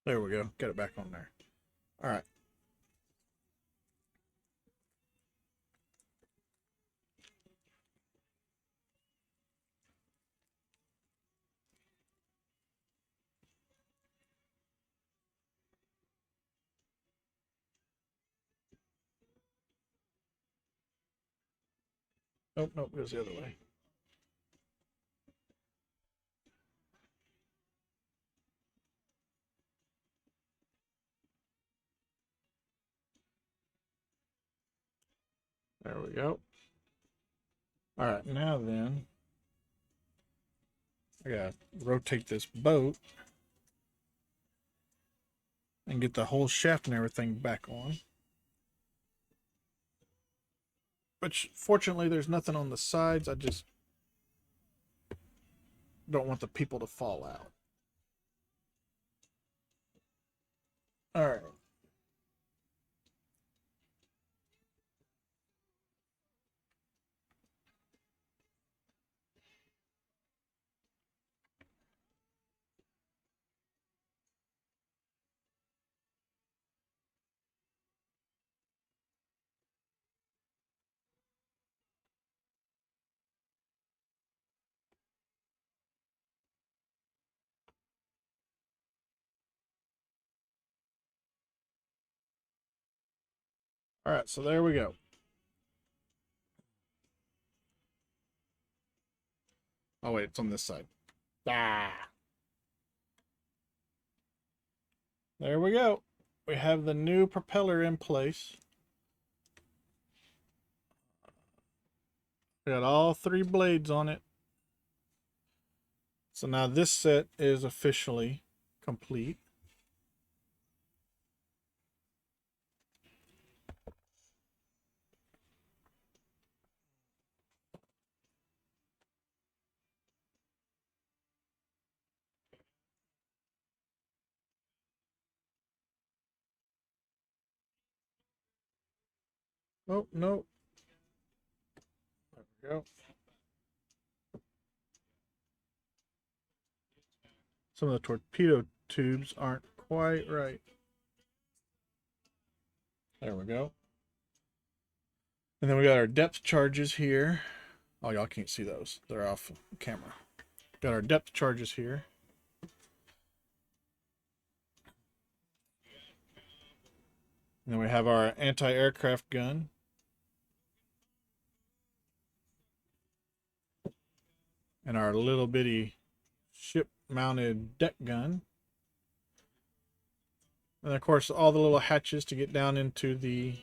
There we go. Get it back on there. All right. Nope, nope, it goes the other way. There we go. All right, now then, I gotta rotate this boat and get the whole shaft and everything back on. Which, fortunately, there's nothing on the sides. I just don't want the people to fall out. All right. All right, so there we go. Oh wait, it's on this side. Ah. There we go. We have the new propeller in place. We got all 3 blades on it. So now this set is officially complete. Oh, no. There we go. Some of the torpedo tubes aren't quite right. There we go. And then we got our depth charges here. Oh, y'all can't see those. They're off camera. Got our depth charges here. And then we have our anti-aircraft gun. And our little bitty ship-mounted deck gun. And of course, all the little hatches to get down into the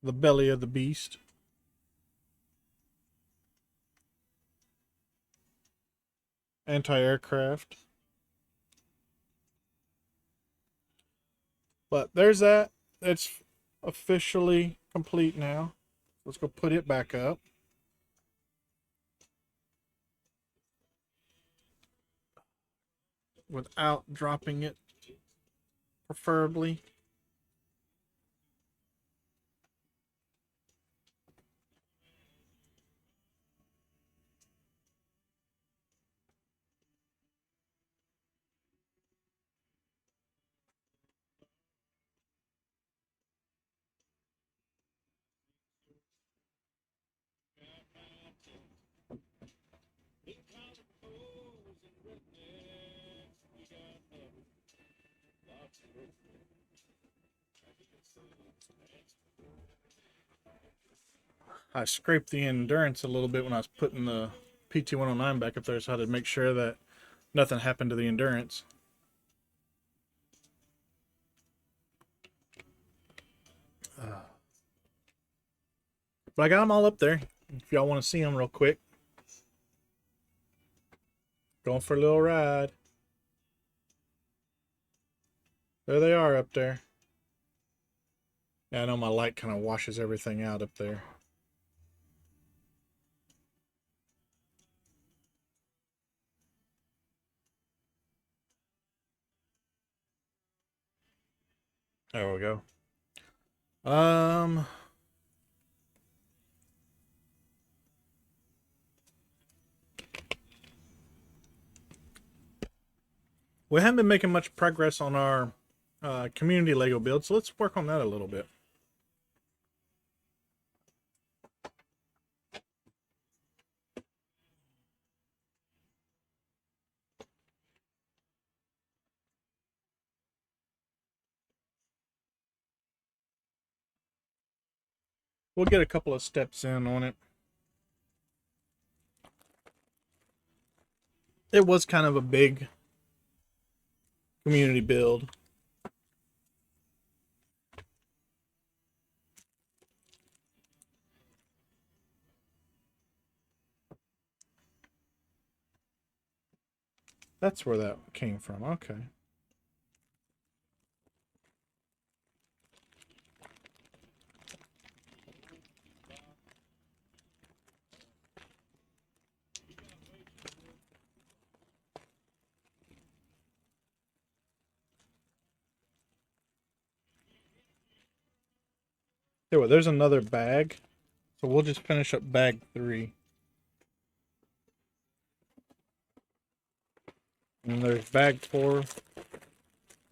belly of the beast. Anti-aircraft. But there's that. It's officially complete now. Let's go put it back up. Without dropping it, preferably. I scraped the endurance a little bit when I was putting the PT-109 back up there, so I had to make sure that nothing happened to the endurance. But I got them all up there. If y'all want to see them real quick. Going for a little ride. There they are up there. Yeah, I know my light kind of washes everything out up there. There we go. We haven't been making much progress on our community Lego build, so let's work on that a little bit. We'll get a couple of steps in on it. It was kind of a big community build. That's where that came from. Okay. Anyway, there's another bag. So we'll just finish up bag 3. And there's bag 4.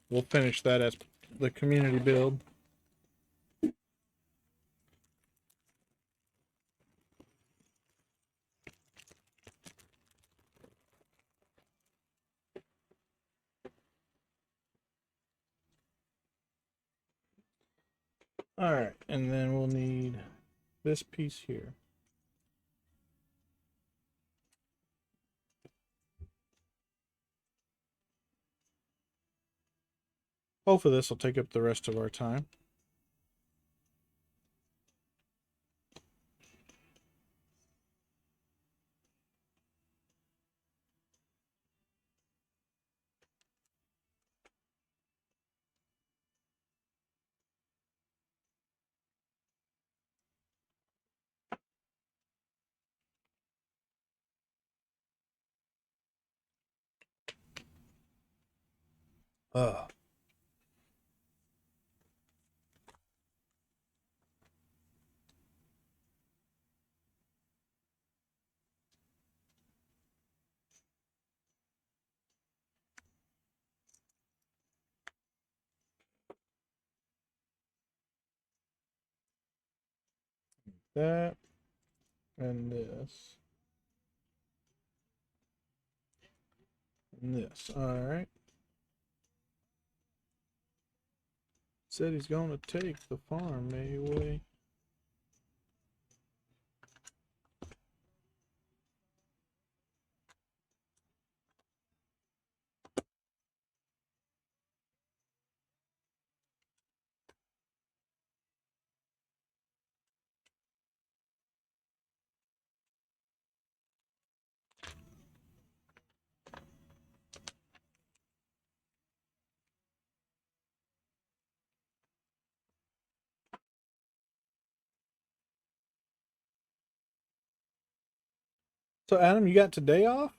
We'll finish that as the community build. All right, and then we'll need this piece here. Hopefully this will take up the rest of our time. Ugh. That and this. And this. All right. Said he's going to take the farm anyway. So Adam, you got today off?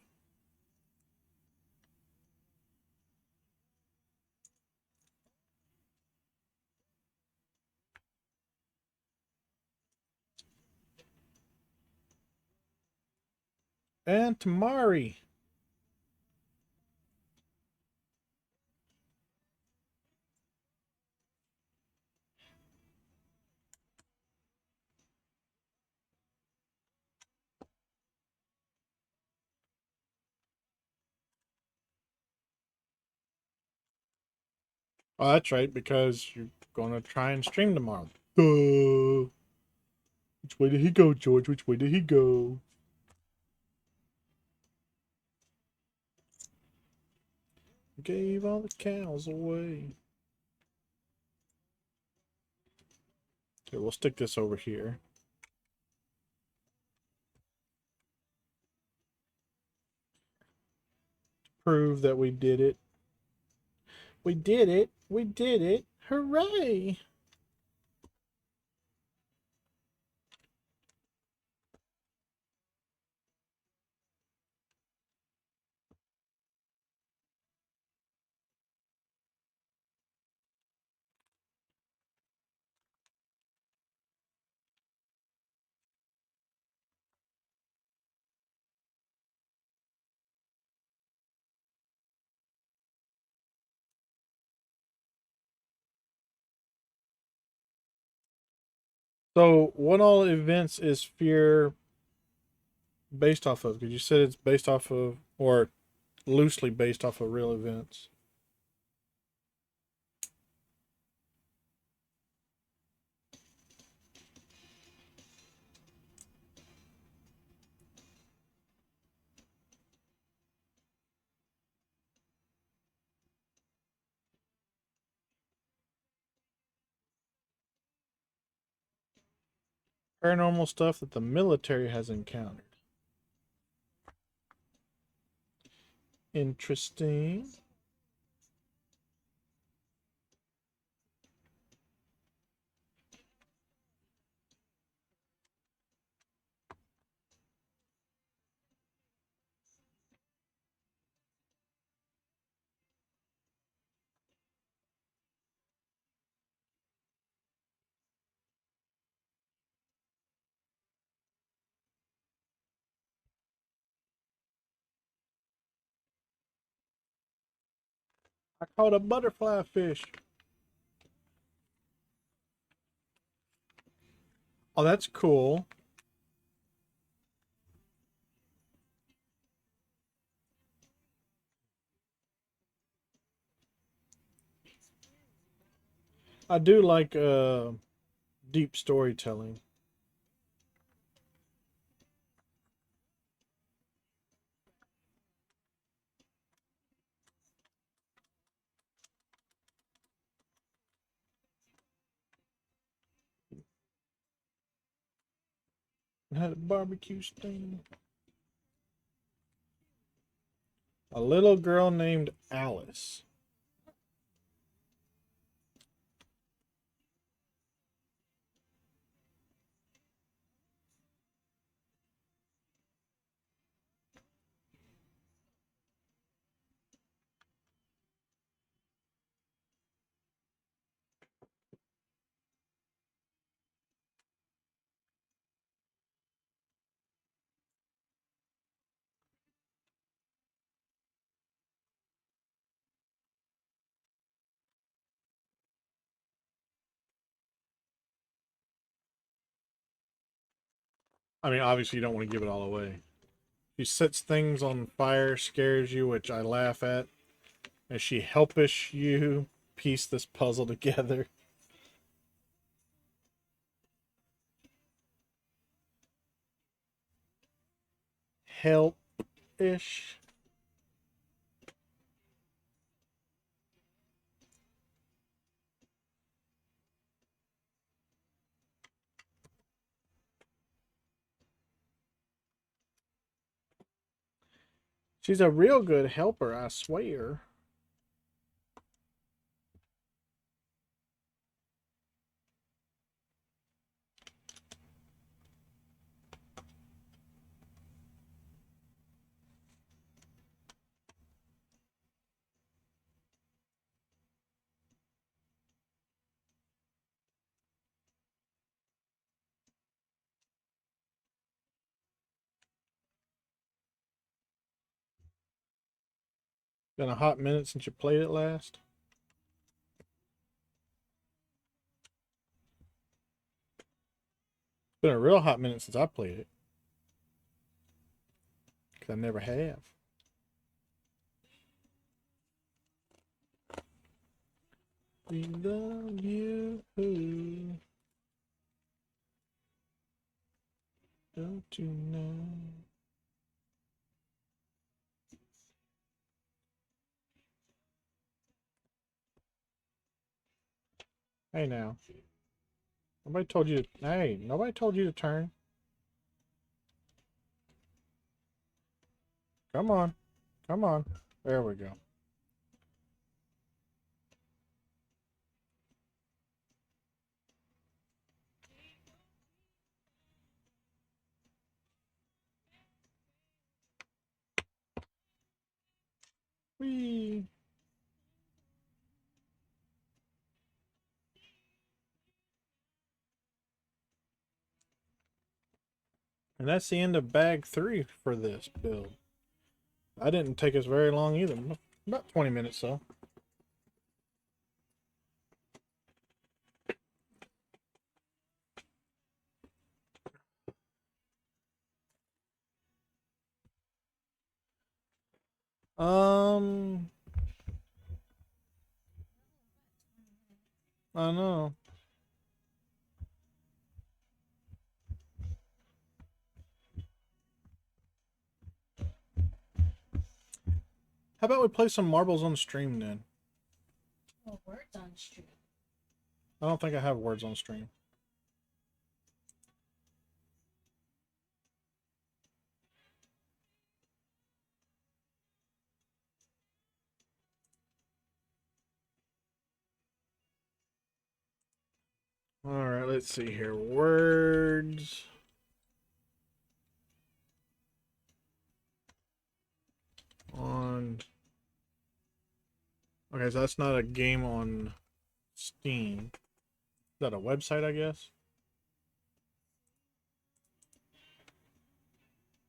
And Tamari. Oh, that's right, because you're gonna try and stream tomorrow. Which way did he go, George? Which way did he go? Gave all the cows away. Okay, we'll stick this over here. Prove that we did it. We did it. We did it. Hooray! So, what all events is Fear based off of? Because you said it's based off of, or loosely based off of real events. Paranormal stuff that the military has encountered. Interesting. I caught a butterfly fish. Oh, that's cool. I do like deep storytelling. It had a barbecue stain. A little girl named Alice. I mean, obviously, you don't want to give it all away. She sets things on fire, scares you, which I laugh at, as she helpish you piece this puzzle together. Help-ish. She's a real good helper, I swear. Been a hot minute since you played it last. It's been a real hot minute since I played it. Because I never have. We love you. Don't you know? Hey now. Nobody told you to, hey, nobody told you to turn. Come on. Come on. There we go. Whee. And that's the end of bag 3 for this build. I didn't take us very long either. About 20 minutes, so. Um, I know. How about we play some marbles on stream then? Oh, words on stream. I don't think I have words on stream. All right, let's see here. Words. On. Okay, so that's not a game on Steam. Is that a website, I guess?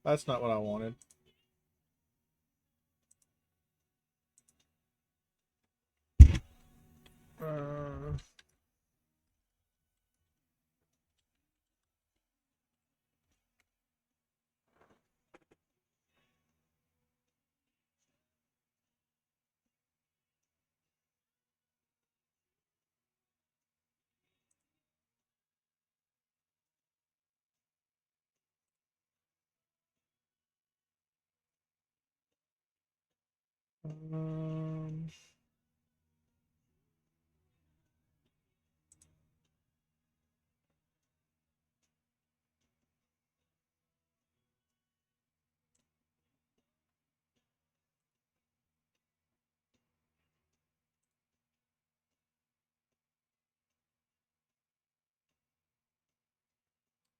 That's not what I wanted. Uh, Um,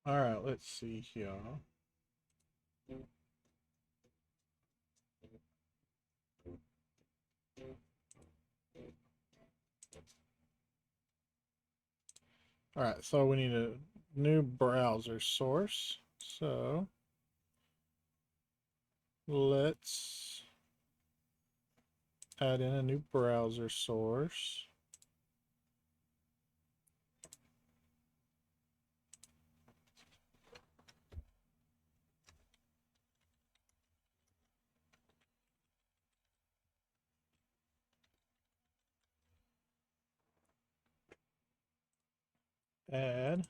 all right, let's see here. All right, so we need a new browser source. So let's add in a new browser source. Add.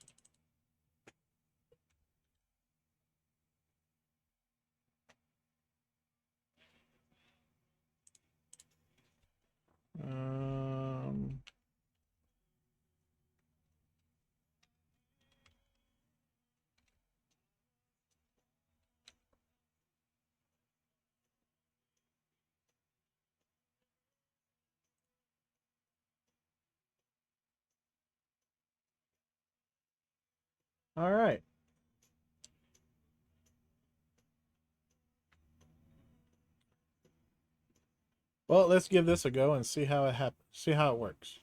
Um, all right. Well, let's give this a go and see how it happens. See how it works.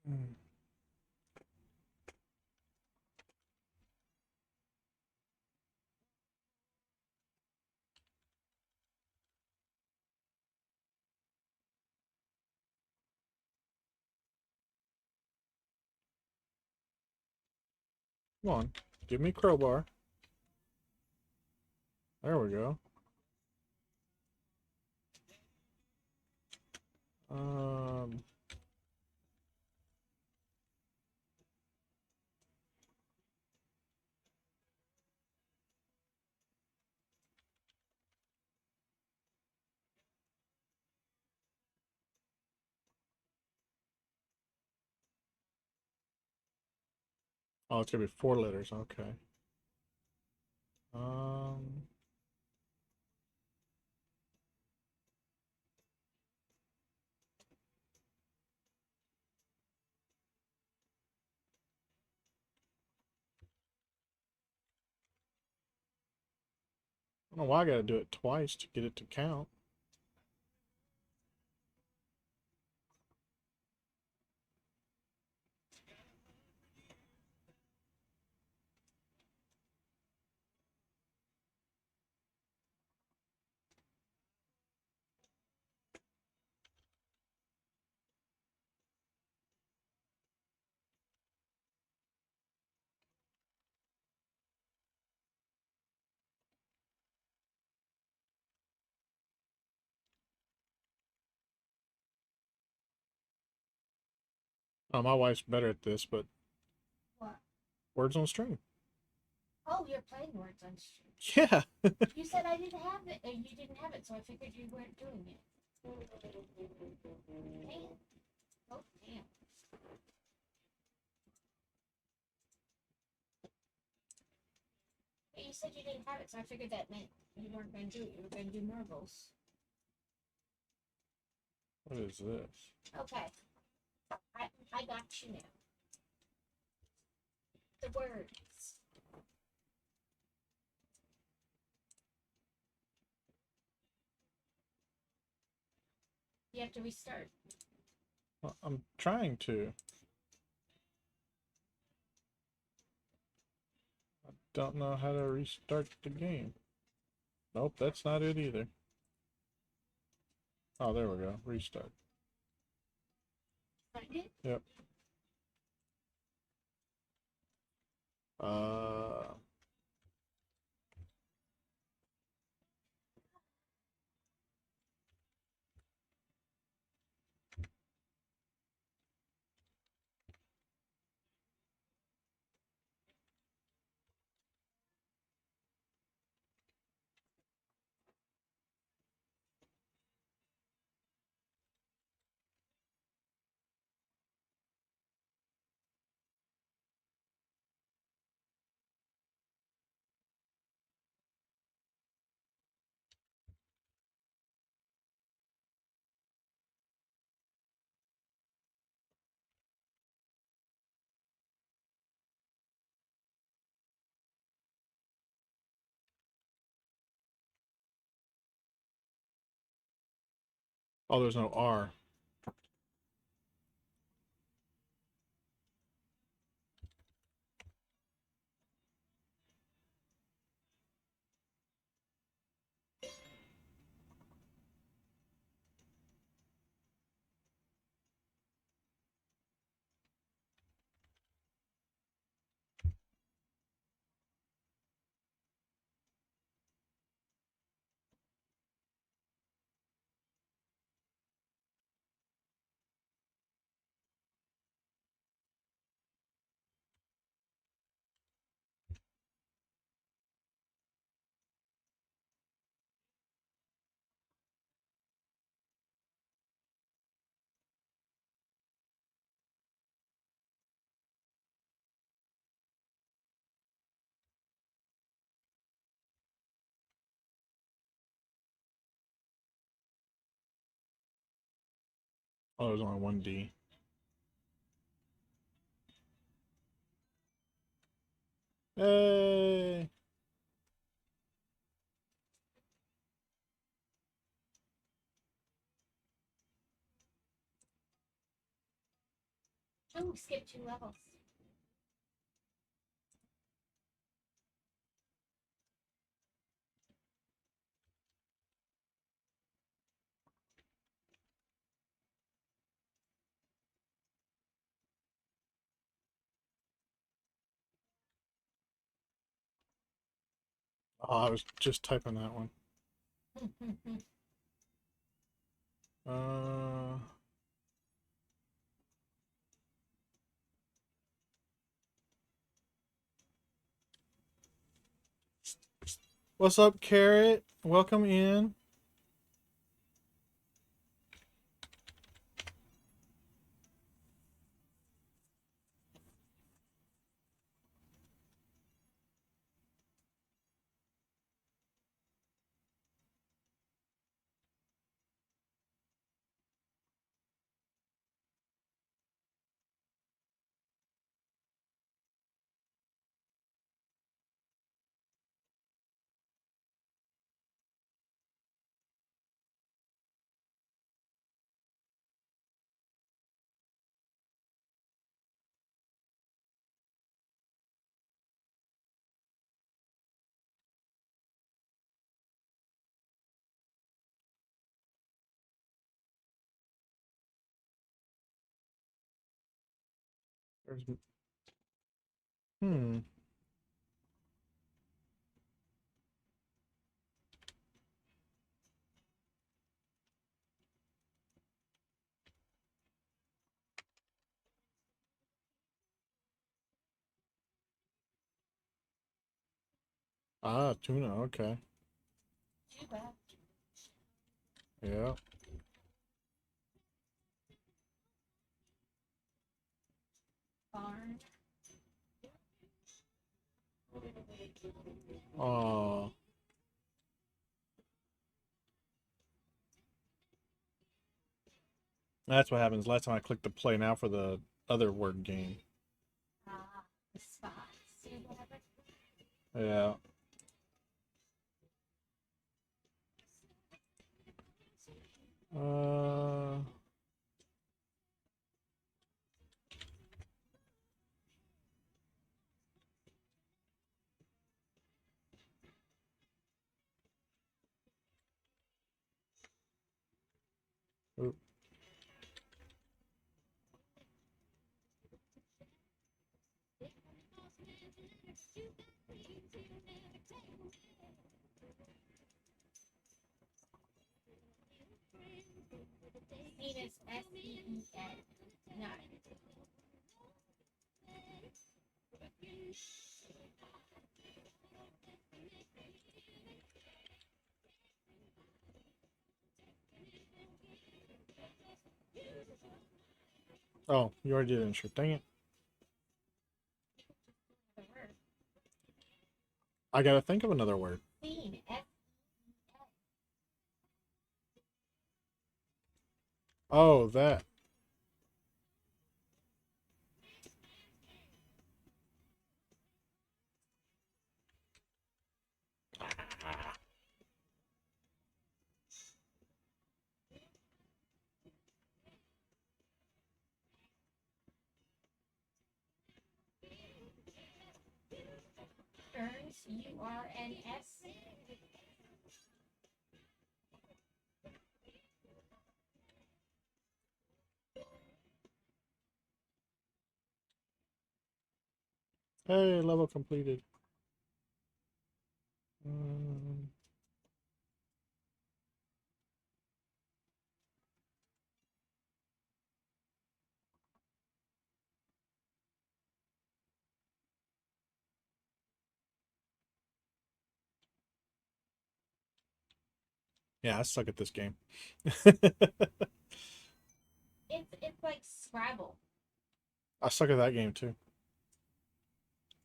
Mm. Come on, give me crowbar. There we go. Um, oh, it's gonna be 4 letters. Okay. Um, I don't know why I gotta do it twice to get it to count. Oh, my wife's better at this, but What? words on string. Oh, you're playing words on stream. Yeah. You said I didn't have it, and you didn't have it, so I figured you weren't doing it. Damn. Oh, damn. But you said you didn't have it, so I figured that meant you weren't going to do it. You were going to do marbles. What is this? Okay. I got you now. The words. You have to restart. Well, I'm trying to. Don't know how to restart the game. Nope, that's not it either. Oh, there we go. Restart. Find it? Yep. Uh, Oh, there's no R. Oh, there's only one D. Hey. Oh, skip 2 levels. Oh, I was just typing that one. Uh, what's up, Carrot? Welcome in. There's, hmm. Ah, tuna. Okay. Too bad. Yeah. Barn. Oh, that's what happens. Last time I clicked the play now for the other word game. The spots or whatever. Yeah. Uh. Oop. Seen as SEEN. No. Oh, you already did intro. Dang it. The word. I gotta think of another word. Seen. Oh, that. URNS. Hey, level completed. Um, yeah, I suck at this game. It's like Scrabble. I suck at that game too.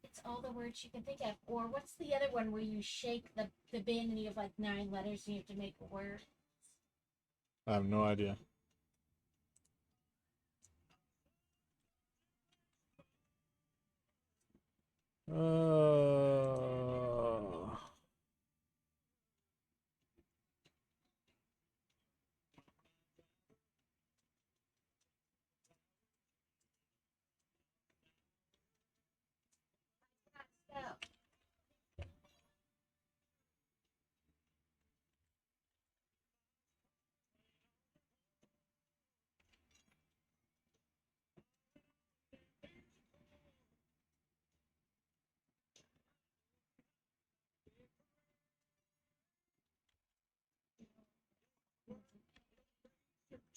It's all the words you can think of. Or what's the other one where you shake the bin and you have like 9 letters and you have to make a word? I have no idea. Uh,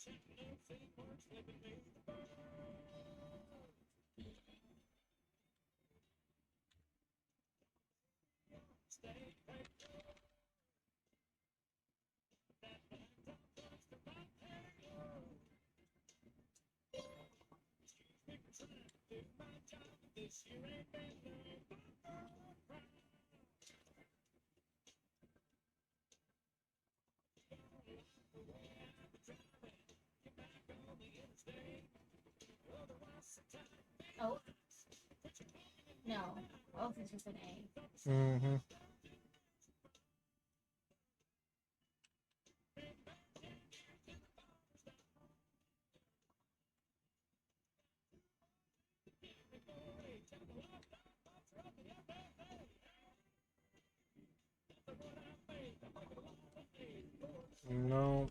So, oh no, oath is with an A. mm-hmm. No.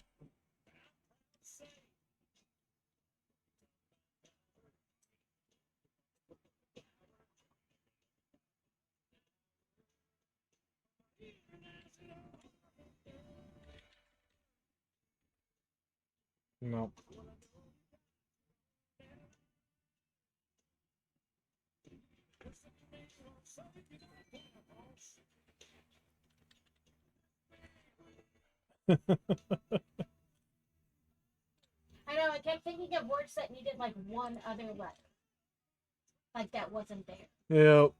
No. I know. I kept thinking of words that needed like one other letter, like that wasn't there. Yep.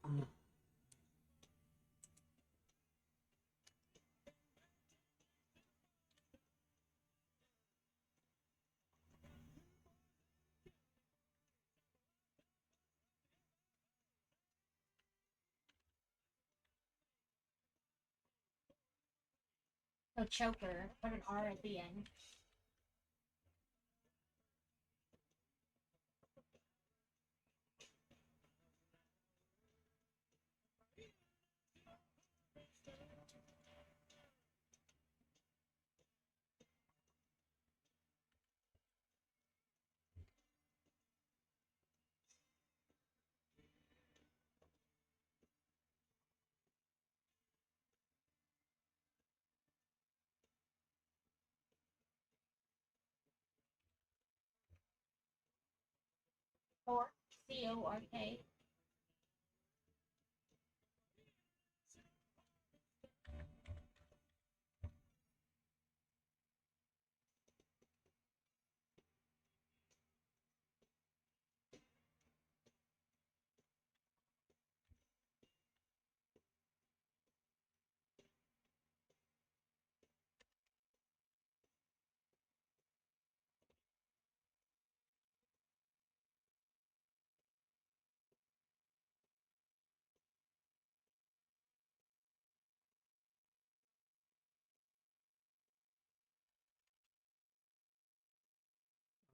A choker, put an R at the end. Cork, CORK.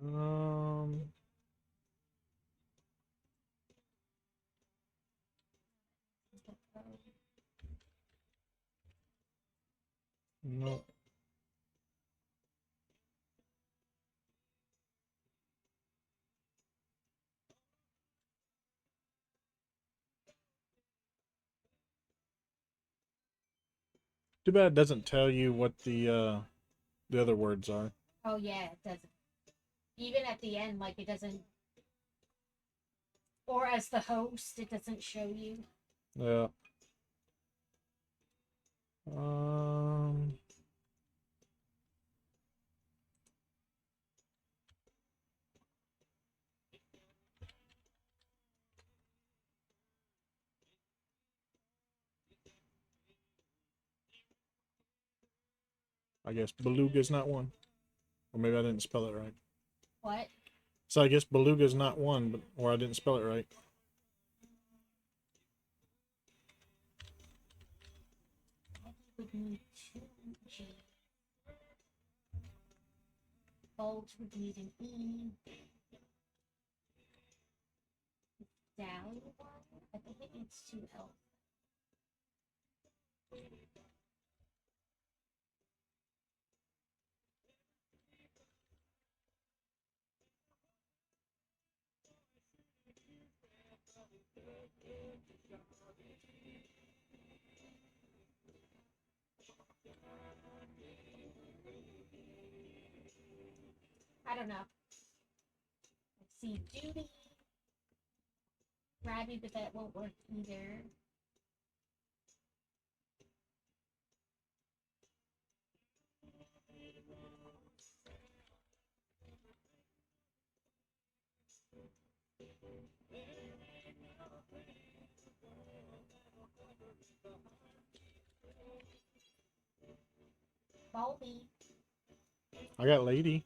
Um. No. Too bad it doesn't tell you what the other words are. Oh yeah, it doesn't. Even at the end, like it doesn't. Or as the host, it doesn't show you. Yeah. Um. I guess beluga's not one, or maybe I didn't spell it right. What? So I guess beluga's not one, but or I didn't spell it right. Would need two G. Bulge would need an E. Dally one? I think it needs two L. I don't know. Let's see. Duty. Grabby, but that won't work either. Baldy. I got lady.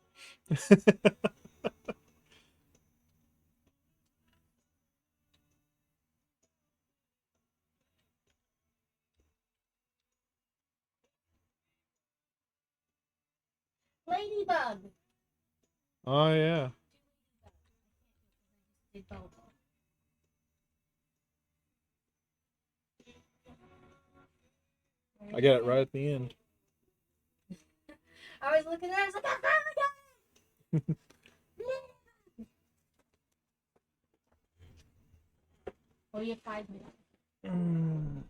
Ladybug. Oh yeah. Did both. I got it right at the end. I was looking at it, I was like, I finally got it! Oh, you have 5 minutes. Um,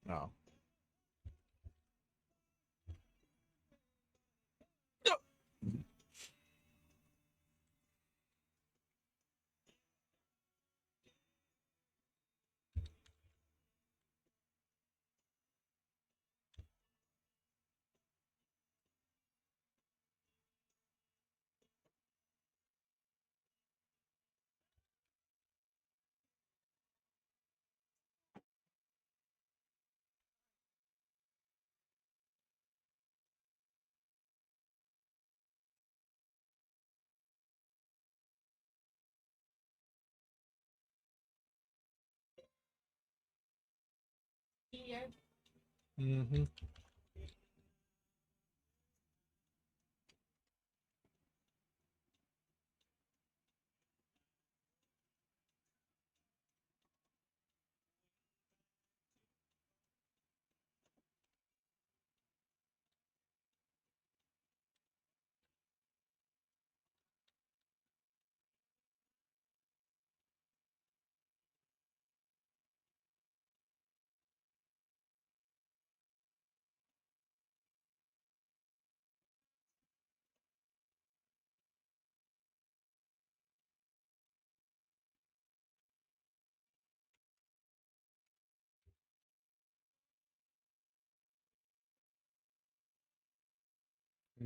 no. Here. Mm-hmm.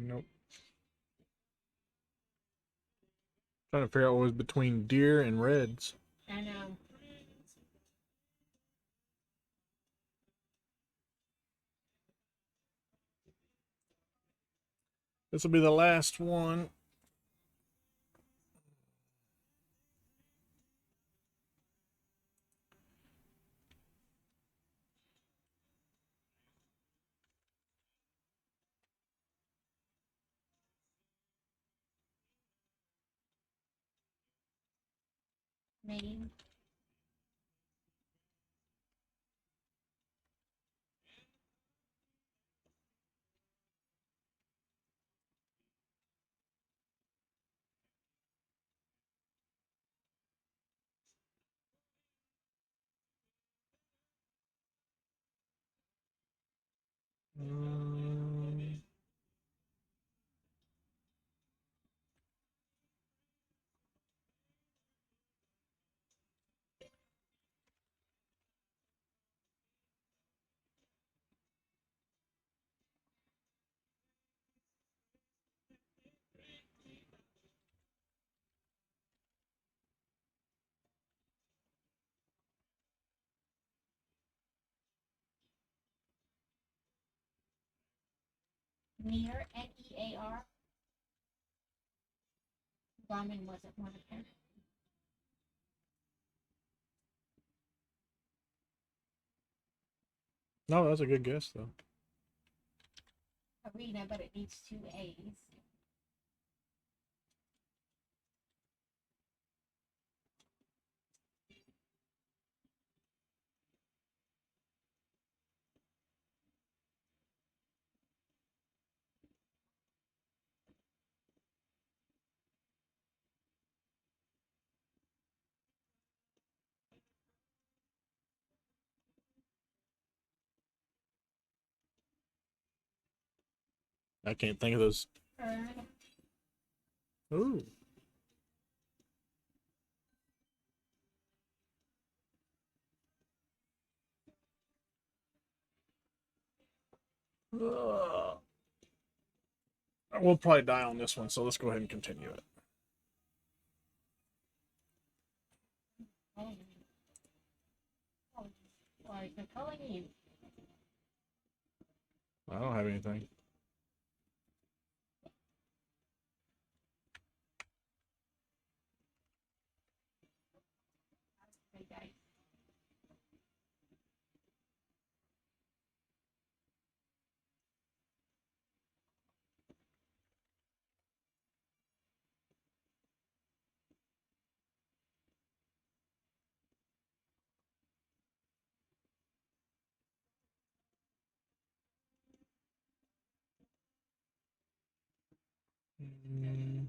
Nope. Trying to figure out what was between deer and reds. I know. This will be the last one. Maine. Mm, Near, Near. Ramen wasn't one of them. no, that's a good guess though. Arena, but it needs 2 A's. I can't think of those. Earn. Ooh. Ugh. We'll probably die on this one, so let's go ahead and continue it. Oh. Oh. Why they're calling you? I don't have anything. Okay. Mm,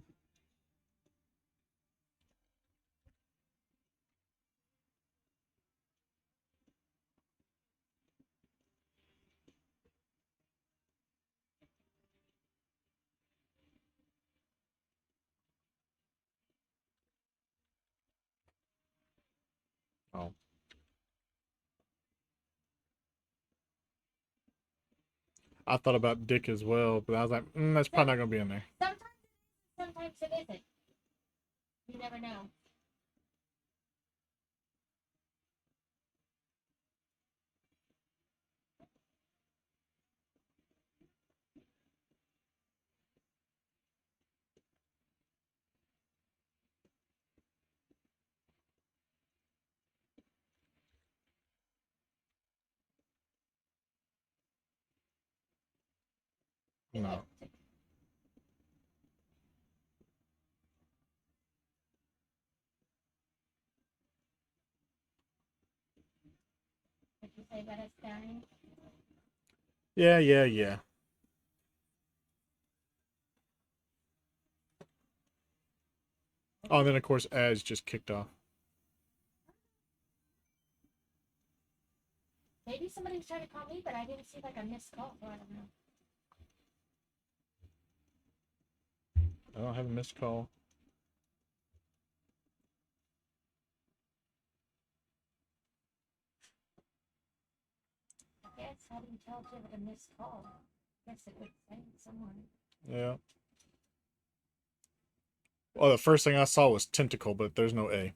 oh. I thought about Dick as well, but I was like, that's probably not gonna be in there. Sometimes it isn't. You never know. No. Did you say that it's dying? Yeah, yeah, yeah. Oh, and then of course ads just kicked off. Maybe somebody's trying to call me, but I didn't see like a missed call, so I don't know. I don't have a missed call. I guess how do you tell if you have a missed call? I guess it would say someone. Yeah. Well, the first thing I saw was tentacle, but there's no A.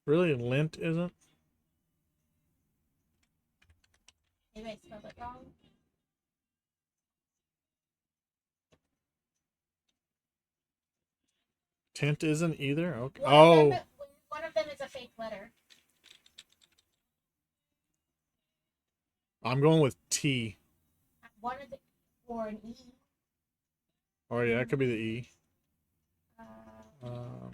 Really? Lint isn't? Maybe I spelled it wrong. Tint isn't either? Okay. One Oh, one of them is a fake letter. I'm going with T. One of the or an E. Oh, yeah, it could be the E. Uh, Uh,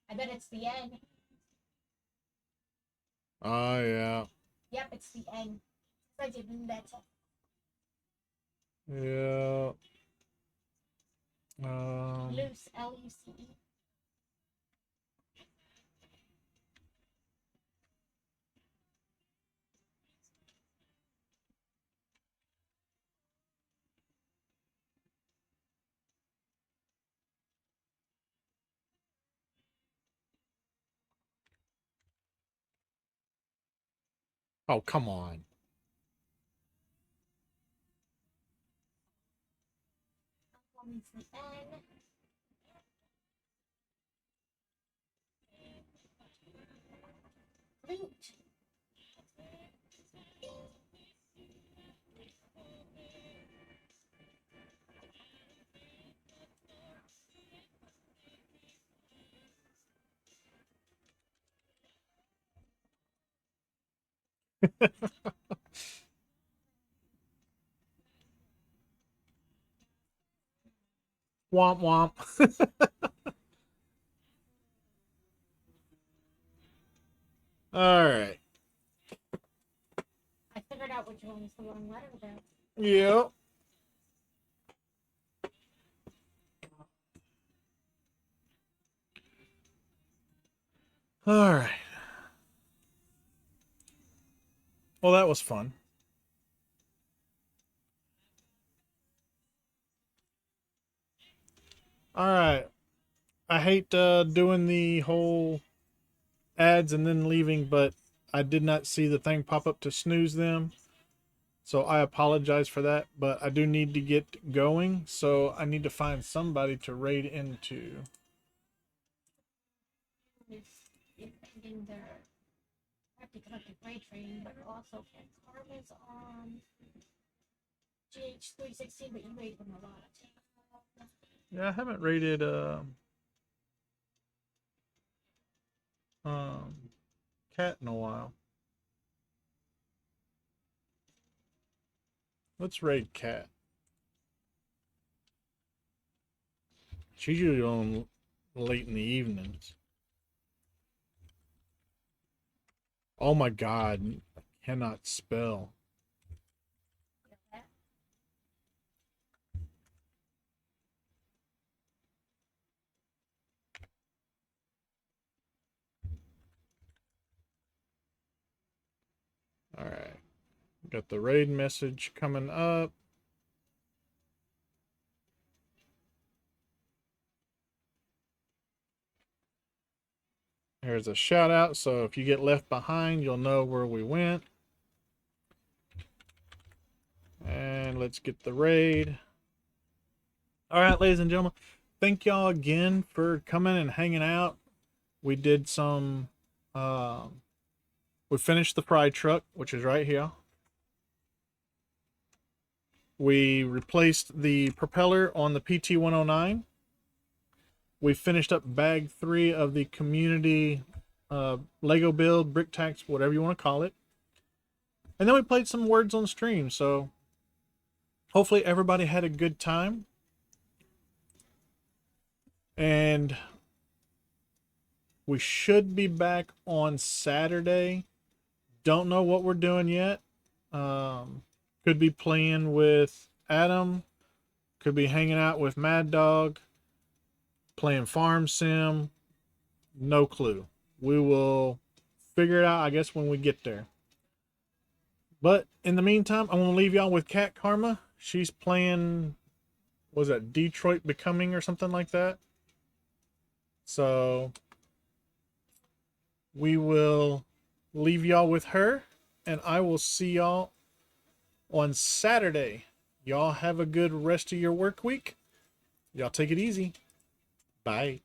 I bet it's the N. oh, yeah. Yep, it's the N. I did letter. Yeah. Loose, L-U-C-E. Oh, come on. It's the N. Loot. Womp womp. All right. I figured out which one was the wrong letter though. Yep. All right. Well, that was fun. All right. I hate doing the whole ads and then leaving, but I did not see the thing pop up to snooze them. So I apologize for that, but I do need to get going. So I need to find somebody to raid into. It's ending their. I have to collect a grade training, but also Karma's on GH316, but you rated them a lot. Yeah, I haven't rated Cat in a while. Let's raid Cat. She's usually on late in the evenings. Oh my god, I cannot spell. All right. Got the raid message coming up. Here's a shout out. So if you get left behind, you'll know where we went. And let's get the raid. All right, ladies and gentlemen, thank y'all again for coming and hanging out. We did some, we finished the fry truck, which is right here. We replaced the propeller on the PT-109. We finished up bag 3 of the community Lego build, brick tax, whatever you want to call it. And then we played some words on stream. So hopefully everybody had a good time. And we should be back on Saturday. Don't know what we're doing yet. Could be playing with Adam. Could be hanging out with Mad Dog. Playing Farm Sim. No clue. We will figure it out, I guess, when we get there. But in the meantime, I'm going to leave y'all with Cat Karma. She's playing, was that Detroit Becoming or something like that? So we will leave y'all with her, and I will see y'all on Saturday. Y'all have a good rest of your work week. Y'all take it easy. Bye.